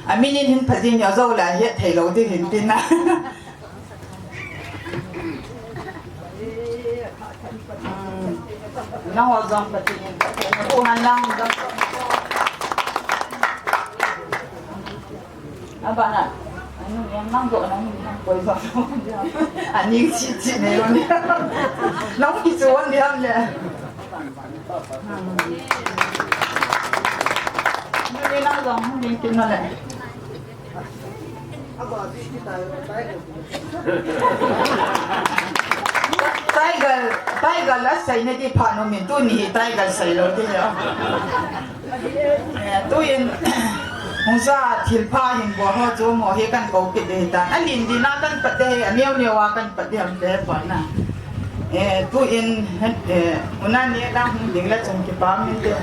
aminin hin phadin ya zo la he thei lo ti hin tin na na ho zong patin ko han lang da abana anu yang nang do nang ko zo ani chi ne yo ni nang ki zo ni am le Ini nak dong, mungkin mana? Tiger lah saya ni di panomin tu ni tiger saya lo tu ya. Tu yang musa tilpa yang buah tu mau hekan kau kita dan alin di nakan pete, aniau niawakan pete amde pana. Tu yang unan ni dah dingla cungki pamin tu.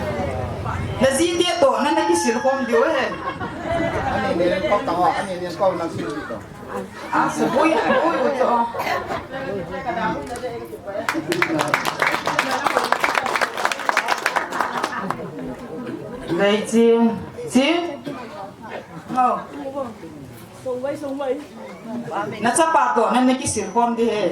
Lazim dia tu, nana kisir kom dia eh. Ani ni kau tahu, ani ni kau nak sih itu. Sebuah itu. Đây chi, oh, sung vây. Nó sắp bắt đầu nên cái sườn com đi hè.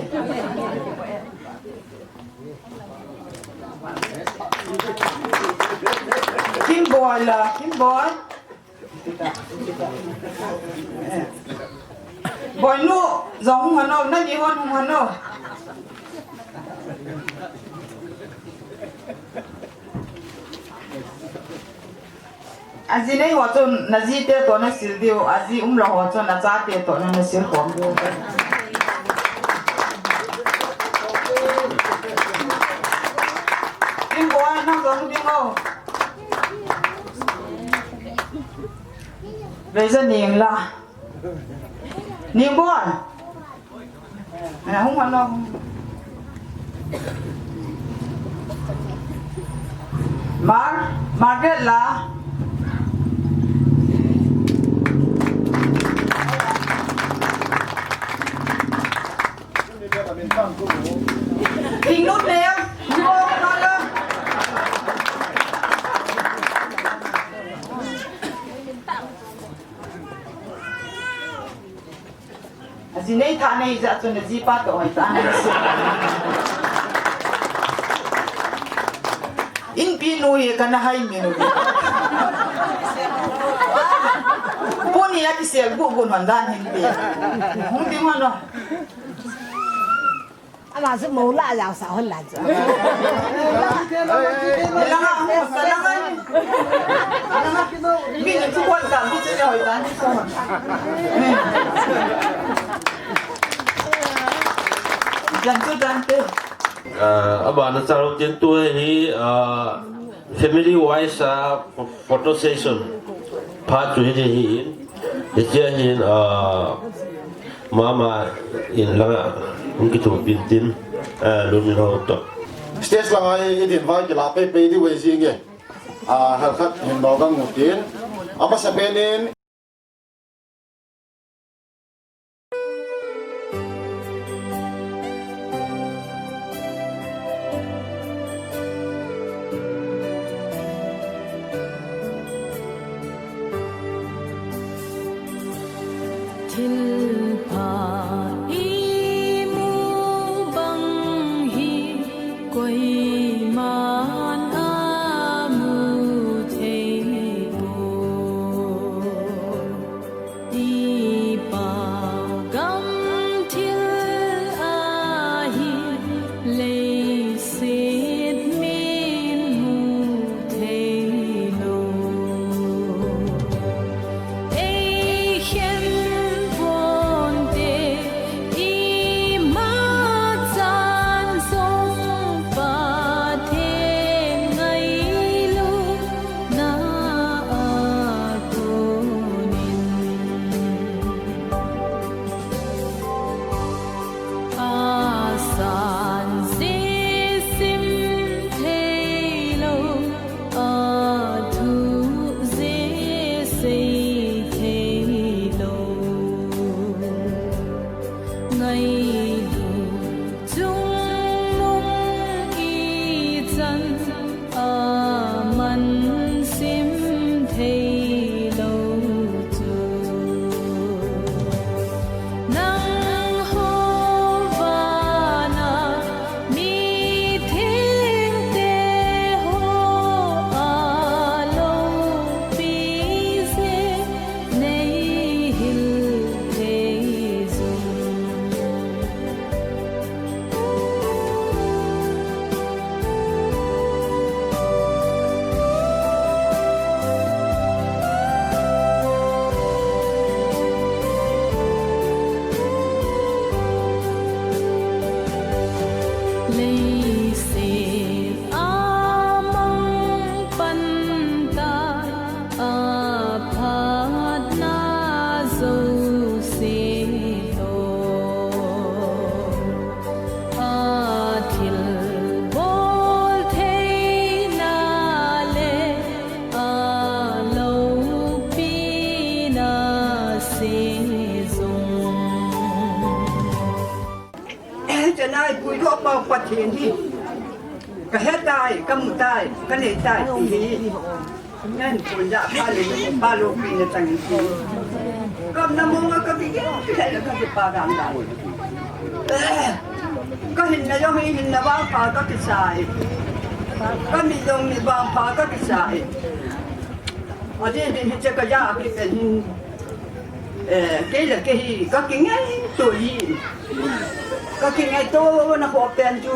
Kim boy là kim boy. Boy nu giống hòn nâu, nó gì hòn nâu. Azi này họ chọn nazi te to na sil dio, azi lo họ chọn na cha te to na sil khom dio. Kim boy nó giống đi không? Bây giờ niềng là niềng boy. Không hòn đâu. Margaret là Hình nút nè vô nó lên gì này thà này dạ cho nó gì bắt đầu hỏi ta này in pinuhi ka na hay minuti puni ya kisel bugun mandan hindi hindi mo no ama sẽ mù lạ giàu sợ hơn là chứ mình chụp quanh cả cái chơi hỏi ta đi xong dần chút dần tê bạn nó sao trên tuổi thì family wise photo session part to the hin chia hin mama in langa ungki tu pintin lumin ho to stage lang ai idin vai ki la pe pe di we ji nge har khat hin no gang mutin apa sa benin thiền hi cả hết tai cầm tai cái này tai thì nên còn dạ ba lô pin là thành gì cầm nam mông cái gì cái là cái ba đàn đàn cái hình là do hình là ba phá các cái sai cái mình dùng mình ba phá các cái sai ở đây thì chỉ có dạ cái là cái gì có cái ngay tuổi gì có cái ngày tôi nó họp tiền chú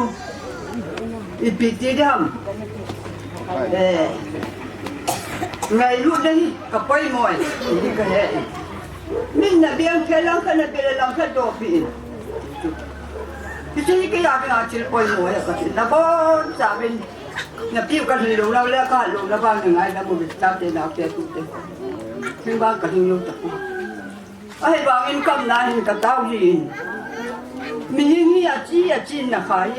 ít tí đam ngày lúc đấy có bay mồi thì cái này mình là biếng cái lăng cái này cái lăng cái đồ bị thì cái nhà cái nào chỉ bay mồi là cái nó có trả bên nhà tiêu cái gì đâu là cái đâu là bao nhiêu ngày là một trăm tiền nào tiền tụt tiền nhưng bao cái nhiều tập ai bảo mình cầm lại mình cầm tao gì mình nghĩ à chi là phải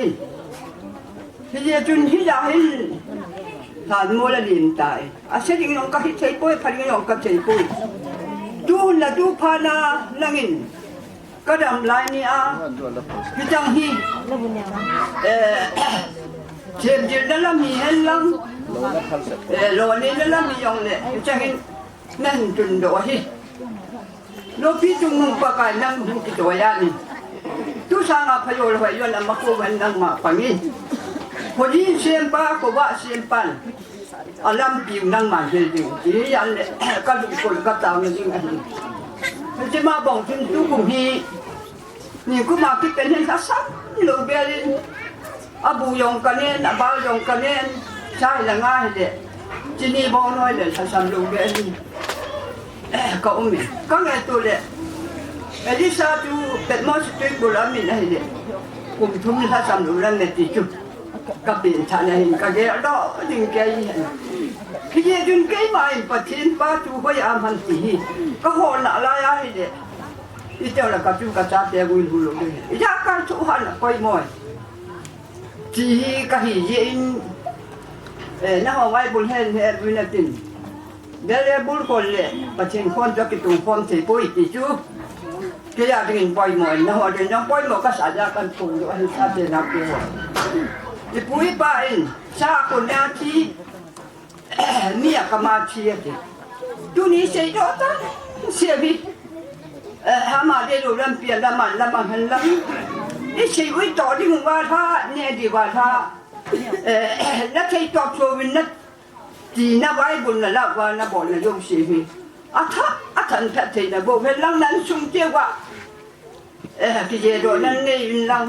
thì giờ chúng hi ra hi thằng mua là liền tại sẽ đi nông cái thấy bôi phải đi nông cái thấy bôi tu là tu pha na langin cái đầm lại ni cái trang hi chém chém đó là mi hết lắm rồi này đó là mi dùng này cái trang hi nên chuẩn độ hi nó phi chung mông qua cái năng cái chỗ này tu sang apa yo lah yo lah makku bandang mak pangi hodi sempa ko ba sempan alam piu nang ma je je ji yan le ka du ko ka ta ni jing ai je ma bong tin tu ku hi ni ku ma ki pen hen sa sa lo be lin abu yong ka nen ba yong ka nen sai là ngai de ji ni bo noi le sa sam lo be lin ka umi ka ngai tu le Elisa tu pet mo tu bola min hai le kum thum la sam lu lan ne ti chu กเปลี่ยนชาเนี่ยกะเกะดอจึงแกอีพี่เยจุนเกยมาอินปะทินป้าจูก็ยามหันตีก็หอนอะไรอะไรเด็ดอีเจ้าละกับจูกับจ้าเตียกุยหูลงเลยอยากการชูหันก้อยมอยจีกะหิเย็นน้าเอาไว้บุญเห็นวินาทีเดี๋ยวบุญคนเลยปะทินคนจะกินตุ่มพรมสีปุ้ยตีจูก็อยากกินปล่อยหมอนนะฮะเดี๋ยวน้องปล่อยหมอนก็สายกันปุ่นด้วยชาเตียนักเดียวที่ปุ้ยไปชาคนนี้ที่เนี่ยก็มาเชียร์ดิดูนี่เสียยอดตั้งเสียบีหามาได้ดูลำเปลี่ยนลำมันลำมันหันลำนี่เสียวิต่อที่มึงว่าท่าเนี่ยดีว่าท่าแล้วใช้ตอบโชว์วินนัดจีน่าไว้บุญน่ะละว่าน่ะบอกน่ะยงเสียบีอาทันแพทย์น่ะบอกเป็นลังนั้นสุ่มเจ้าว่าพี่เจโดนั้นนี่วินลัง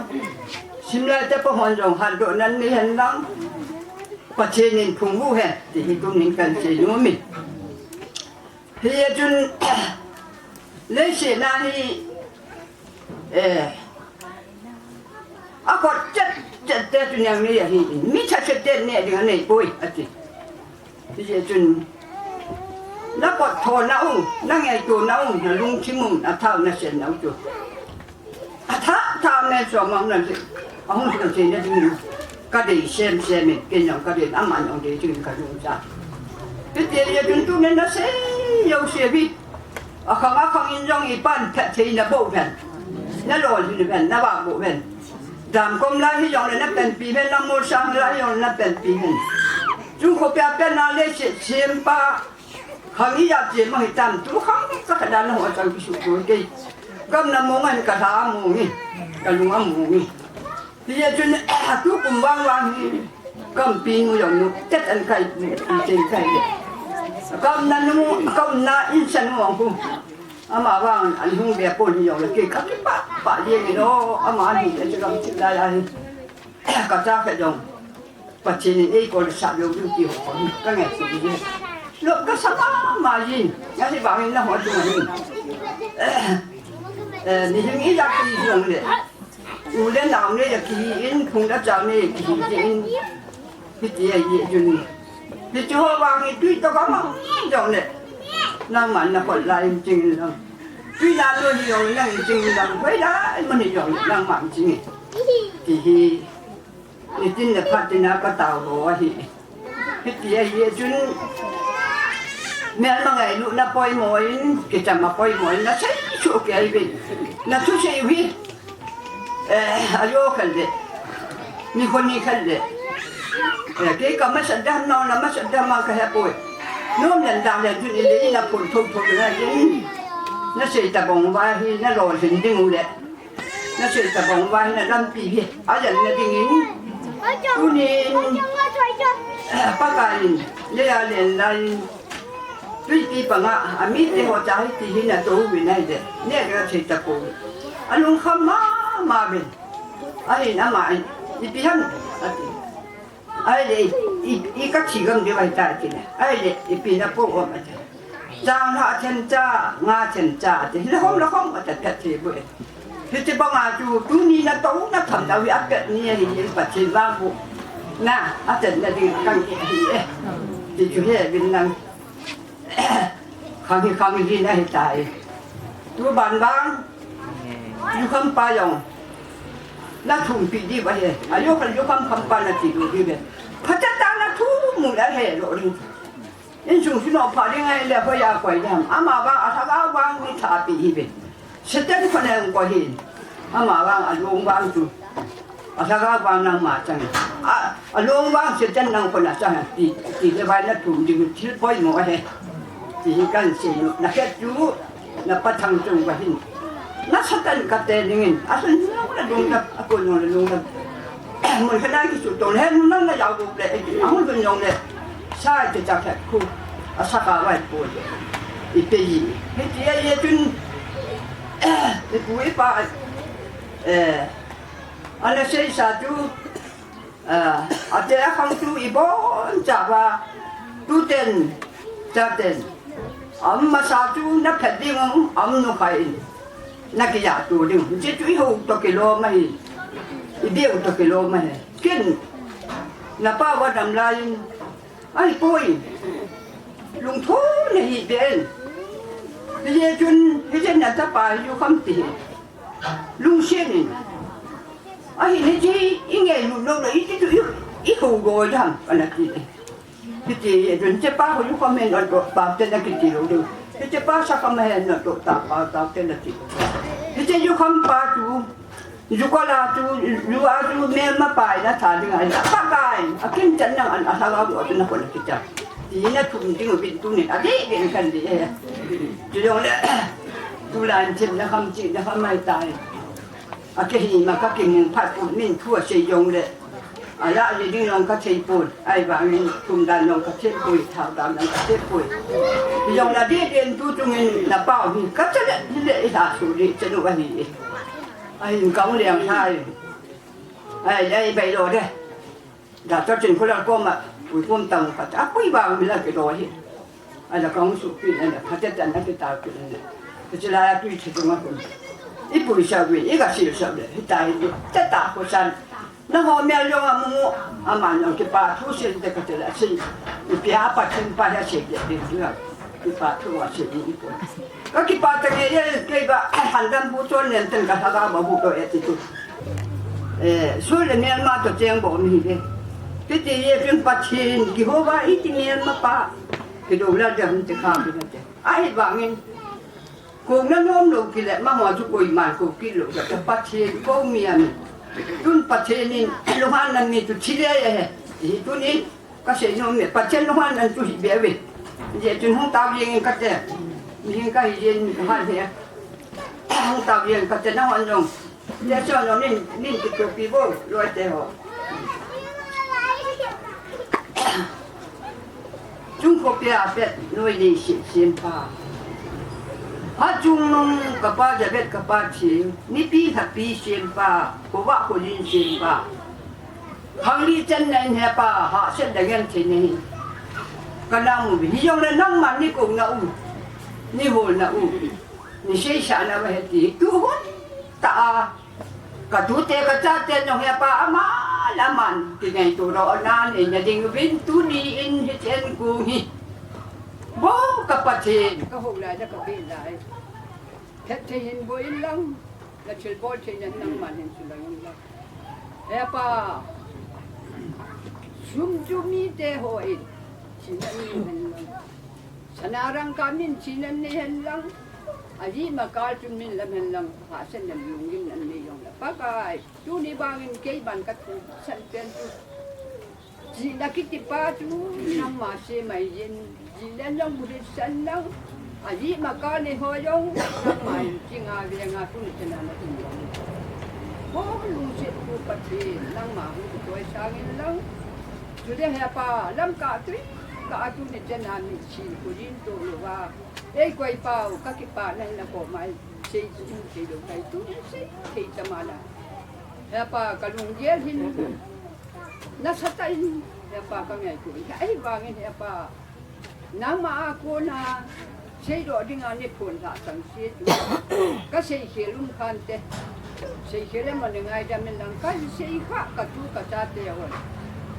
สิมแล้วจะประหารจงหันโดนั้นนี่หันลังประเทศนี้คงรู้แฮะที่ตรงนี้กันเสียยุ่งมิเฮียจุนเลเสียนาฮีก็จัดจุนอย่างนี้ฮีมิชาเสด็จเนี่ยอย่างนี้ปุ้ยอาทิเฮียจุนแล้วก็โทน่าอุ้งนั่งไงตัวน่าอุ้งลุงชิมุนอาท้าน่าเสียน่าจุอาท้าแม่สมองนั่นสิเอาหุ่นกันเสียเนี่ยจริงก็ได้เสียมิกินอย่างก็ได้น้ำมันอย่างเดียวจึงก็รู้จักพี่เดียจุนตัวนั้นน่ะเสียเสียบีข้างอินจงอีปั้นแพทย์ที่น่ะโบเป็นน่ะรอที่น่ะเป็นน่ะว่าโบเป็นดำกมลายที่ยองเลยน่ะเป็นปีเป็นน้ำมูสังลายยองน่ะเป็นปีเป็นจุงเขาเป็นน่ะเลยเสียมป้าข้างนี้อยากเจียมมาให้จำตัวข้างสักด้านหัวใจพิสุกุลกี้ก็น้ำมงอันกระทามูนี่กระลุงอามูนี่ที่จะจุนทุกกลุ่มวางนี่ก็ปีงูอย่างนู้เจ็ดอันไก่เจนไก่เลยก็นั่นมูก็น่าอินสันมองกูอามาว่างอันหุ่นแบบปนอย่างเลยกี่กับที่ป้าเลี้ยงเนาะอามานี่จะทำสิ่งใดก็จะแค่ดงปัจจัยนี้ก็จะสาวอยู่ที่หัวก็ไงสุดที่ลูกก็สบายมายินงั้นที่บ้านนี่หัวจุ่มนี่นี่ยังอีอยากกินอย่างเลยอยู่เล่นน้ำเนี่ยอยากกินคงจะจำเนี่ยกินพี่เจี๊ยบยืนพี่จูวางอีตุ้ยตัวก็มาอย่างเนี่ยนั่งมันน่ะคนลายจริงๆนะตุ้ยลาตัวนี้อย่างนั่งจริงๆนะไม่ได้มันนี่อย่างนั่งมันจริงที่นี่จริงเนี่ยพัฒนาก็เต่าหัวพี่เจี๊ยบจุนแม่มาไงลูกน่ะปล่อยหมอยกิจมาปล่อยหมอยน่ะใช่ชั่วแก่บินน่ะทุกสิ่งวิอายุขันเดมีคนนี้ขันเดเกี่ยก็ไม่สันดานนอนแล้วไม่สันดานมาแค่ป่วยน้อมยันดาวยันจุดนี้น่ะผลทุกข์อะไรนี่น่ะเสียตะบงว่าที่น่ะรอถึงดิ้งหูเด็น่ะเสียตะบงว่าน่ะลำปีพี่อะไรน่ะดิ้งหินตัวนี้ปากการเลี้ยเลี้ยนด้วยปีปังอ่ะอามิตรหัวใจที่หินตัววินัยเด็เนี่ยก็เสียตะกูอันนู้นข้ามาเป็นไอ้น้ำมันอีปีหันไอ้เด็กอีก็ชี้กันดีไว้ใจกินไอ้เด็กอีปีน่ะพวกว่ามันจ้างหาเชนจ้างาเชนจ้าที่ละห้องมันจะแค่เทียบเลยที่จะบอกมาจูตัวนี้น่ะตู้น่ะทำดาวิอักเกิดนี่เห็นปัจจัยบ้างพวกน่ะอาจารย์น่ะดีกันเองที่ช่วยเป็นนั่งข้างที่น่ะให้ตายตัวบ้านบ้างอยู่คำปายองน่าทุ่มปีดีวะเฮ้อายุคำปานาทีดูดีเลยพระเจ้าตาน่าทุ่มมุแล้วเฮ้หล่อดิอินสุงสิโนพาได้ไงเลยพยากรณ์ยังอามาว่างอาทาวว่างมีชาปีฮีเป็นเสด็จคนเองก็เห็นอามาว่างอาลงว่างจูอาทาวว่างนางมาจังอาลงว่างเสด็จนางคนน่ะจังตีเรื่องน่าทุ่มจริงทิลพอยหมอเฮ้ที่กันเสียน่าแค่จูน่าปัทังจงก็เห็นน่าสะเทือนกับเตลิงินอาศัยน้องน่ะลงกับคนน้องน่ะลงกับมันขนาดที่สุดตรงนี้นั่นน่ะยาวกว่าเลยเอามันเป็นยองเลยใช่จะจับแขกคู่อาศัยการไหว้ปู่อีปีให้เจียจุนไอ้ปู่ไอ้ป้าอันนั้นเสียสาจูอาเจ้าข้างจูอีบ่จับว่าตูเต็นจับเต็นมาสาจูนับแผ่นดินนุใครนักยาตัวเดียวจะช่วยหูตัวกิโลไม่เดียวตัวกิโลไม่กิน na pa wa dam lai ai poi lung thu ne hi ben ye chun he chen na ta pa yu kham ti lung xiên ai ne chi inge lu no le i tu i hu go jam ana ti ti chun che pa yu kham men do pa te na ki ti lo do che pa sa kham hen na do ta pa ta te na ti che yu kham pa tu yu ko la tu yu a tu me ma pa na tha ding ai pa kai a kin chan na an a sa ga do na ko na ki cha ti na tu ding bin tu ni a de ben kan de ju dong le tu lan chen na kham chi na kham mai tai a ke hi ma ka ki mun phat pu min thua se yong le a la li ding long ka chei pu ai ba min tum dan long ka chei pu thao dan ka chei pu yong la de den tu tu min na pa hi ka cha le sa su li chen wa hi ai cống liền hai ai đây bày đồ đây đã cho trình khối là cô mà buổi hôm tầng phải áp quý vào mới là cái đồ gì ai là cống sụp pin này là phát triển nó cái tàu pin này thì là tùy theo mà cũng ít buổi sáng về ít cái gì sáng đấy tại tất cả của san nó họ mèo cho mà mua mà nó cái bà thu tiền để cái là xin cái bà chân bà ra tiền để được cái bà thu hoa tiền đi qua cái bà cái cái bà hành động bút cho nên từng cái thằng bà bút rồi thì tụi số là miền mà cho tiền bỏ mình đi cái gì chuyện bắt tiền cái hôm qua ít miền mà bà cái đồ là chẳng thể khác được chứ ai bảo mình cùng nó nôm đồ kia lại mà họ chụp quỳ mà cùng kia đồ cái bắt tiền có miền tuân bắt tiền nên lúc hắn làm mình tụi chi đấy thì tuân nên cái gì nó miền bắt tiền lúc hắn làm tụi bé về giờ tuân không tao riêng cái gì riêng cái gì hắn thế không tao riêng cái gì nó hoàn rồi giờ cho nó nên cái kiểu kia vô rồi thế họ Trung Quốc bia bia nuôi đi xin pa Trung nông các ba giờ biết các ba chỉ ni pi hạt pi xin pa của vợ của linh xin pa hàng ly chân này hè pa họ sẽ để gan thì này cái nào mà bị dùng là nông mà ni cũng nấu ni hồ nấu ni xây sản là vậy thì cứ hốt ta cả tú tê cả cha tê nó hè pa mà làm ăn thì ngày tụi đó na này nhà đình viên tú đi in hết trên cùng hi bố các bà chị các hộ lại cho các vị lại hết thì hình bố in lăng là chuyện bố thì nhận năng mà hình sự là in lăng hè pa sum mi tê hồ in chỉ nhận hình lăng sanarang kami chỉ nhận hình lăng aji mà cao chúng mình làm hình lăng hạ sen làm dùng kim làm gì dùng là bác ai chú đi bangin cây bàn cắt sen pen chú chỉ là cái tipa chú năm mà xe mày yên chỉ lên lăng bùi sen lăng aji mà cao này hoa dùng năm mày chỉ ngà về ngà chú này chân nó cũng dùng bố luôn sẽ bố bắt thì lăng mà không có sang in lăng chú đi hè pa lăng cả chú này chân nó chỉ của riêng tôi là đây quay bao các cái bà này là bộ máy xây dựng thì được cái tú xây thì cho mà là hè pa cái lùng dễ hin nó sát tay hè pa cái ngày tuổi cái vàng hè pa nang mà cô na xây đồ đi ngang đi phun thả sang xây cái xây lum khan te xây lên mà ngày ra mình làm cái xây khác cái chú cái cha te rồi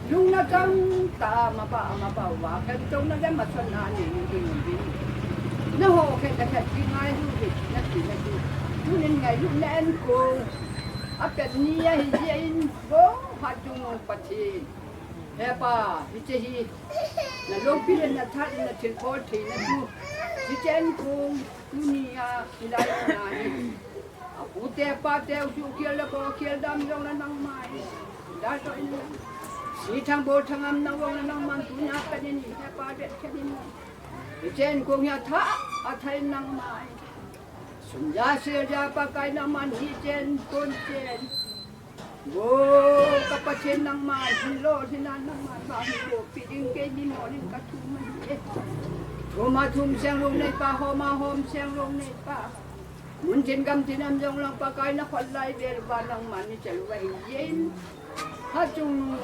lung nó trong ta mà bảo và cái trong nó đem mà xuân này thì nó hồ cái cái ngay luôn thì nó chỉ là chú nên ngày lúc lên cô áp cái nia thì gì bố phát chung phát thì hè pa thì chỉ là lúc biết là thắt là chuyện khó thì là chú chỉ trên cô nia thì lại này cụ te pa te chú kia là có kia đam trong là năng mai đã rồi si thằng bố thằng âm năng vong là năng man tu nhát cái gì hè pa để cái gì trên cùng nhà thả ở thay năng mai sum giá xe ra pa cái năng man hi trên con trên bố các pa trên năng mai thì lo thì năng mai ba bố bị đinh cái đi mò lên các thùng mình thùng mà thùng sang lông này pa hôm sang lông này pa muốn trên cam thì nam dòng lang pa cái nó khoan lại về ba năng man đi chạy về yên hát chung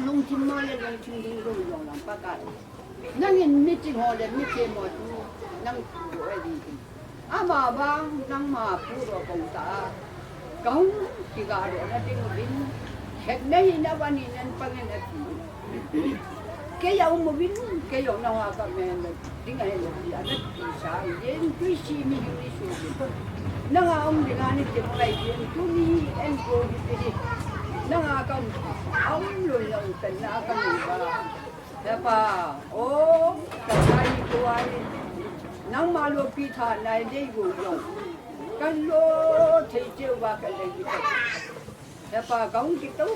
lông chim mai lên lông chim đinh lông dòng lang pa cái năng in mi chim hồ lên mi chim mò tu năng rồi đi mà bang năng mà pu rồi công ta cống thì gà rồi nó đi một bên khét này na van in an pangen ati cái dầu một viên cái dầu nào cả men tiếng Anh là gì anh đi sao yên tuy si mi đi xuống nang ông đi ngani thì một ngày yên tu ni en go đi nang con ông lùi lâu tận na con ba apa oh cái cô ai nang malu pi tha này đi go yong kan lo thấy chưa ba cái này gì apa kaum kita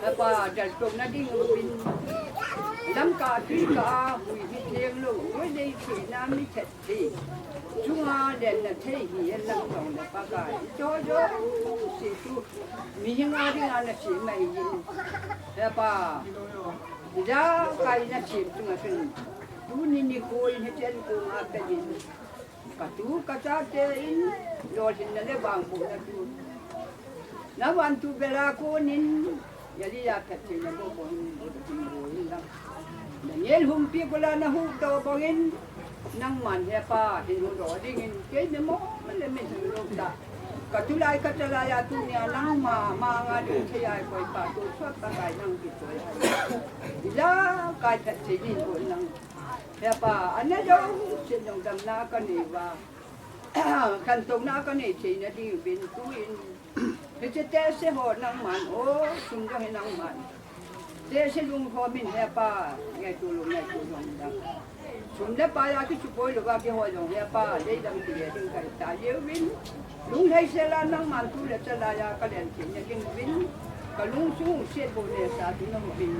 apa dan trong na ding bin lam ka tri ka hui hi thieng lo we dei thi na mi thet thi chunga den na the hi en lam tong na pa ka cho si tu mi hinga ding na si mai yin apa ja kai na si chunga ken tu ni ko in he chen ko ma ka yin ka tu ka cha te in lo hin na le bang bu na tu na wan tu bela ko nin jadi ya kecil na bo bohin lang daniel humpi pula na hu to bongin nang man he pa hin ro dingin ke ne mo le min ro ta katulai katalaya tu ni nang ma nga du thai koi pa tu sot ta kai nang ki to ila kai kecil ni ko nang he pa anna jo sin dong dam na ka ni wa kan tong na ka ni chi na di bin tu in thế chứ té sẽ họ năng mặn ô chúng cho hay năng mặn té sẽ luôn họ mình hay pa ngày tu luôn đó chúng đã pa ra cái chụp bôi được cái họ dùng hay pa đây đâm tiền đừng cái ta yếu vin luôn hay sẽ là năng mặn tu là sẽ là ya cái đèn chỉ nhà kinh vin cái luôn xuống sẽ bôi này sa tu nó vin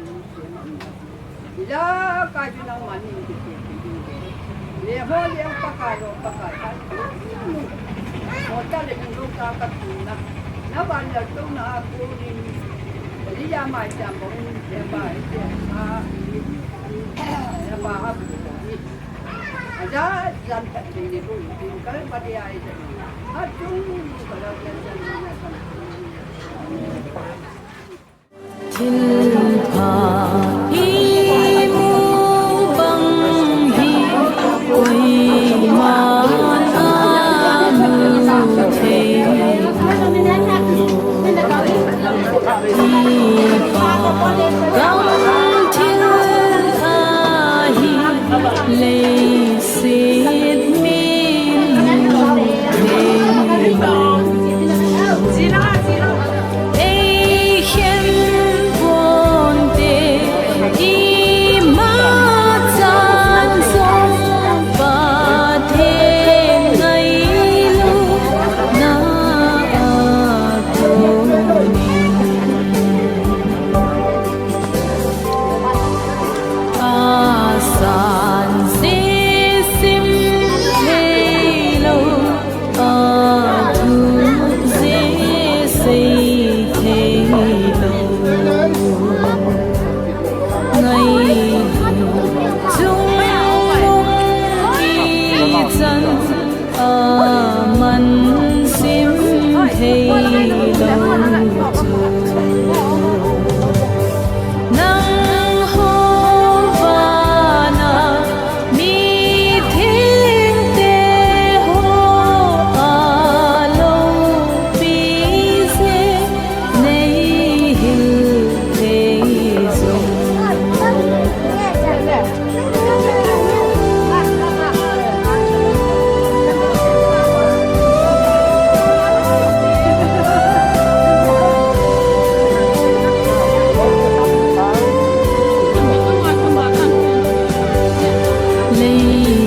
bây giờ cái chuyện năng mặn như thế để họ liền pa cái họ ta lại dùng lúc ta cái na nó ban giờ tôi nó cô đi đi ra Maicham bông để bài để bà học đi ada dân thật thì để tôi tìm cái bà đi ai rồi hết chúng có đâu dân Thiên hà hi mu băng hi quay man am thế Lee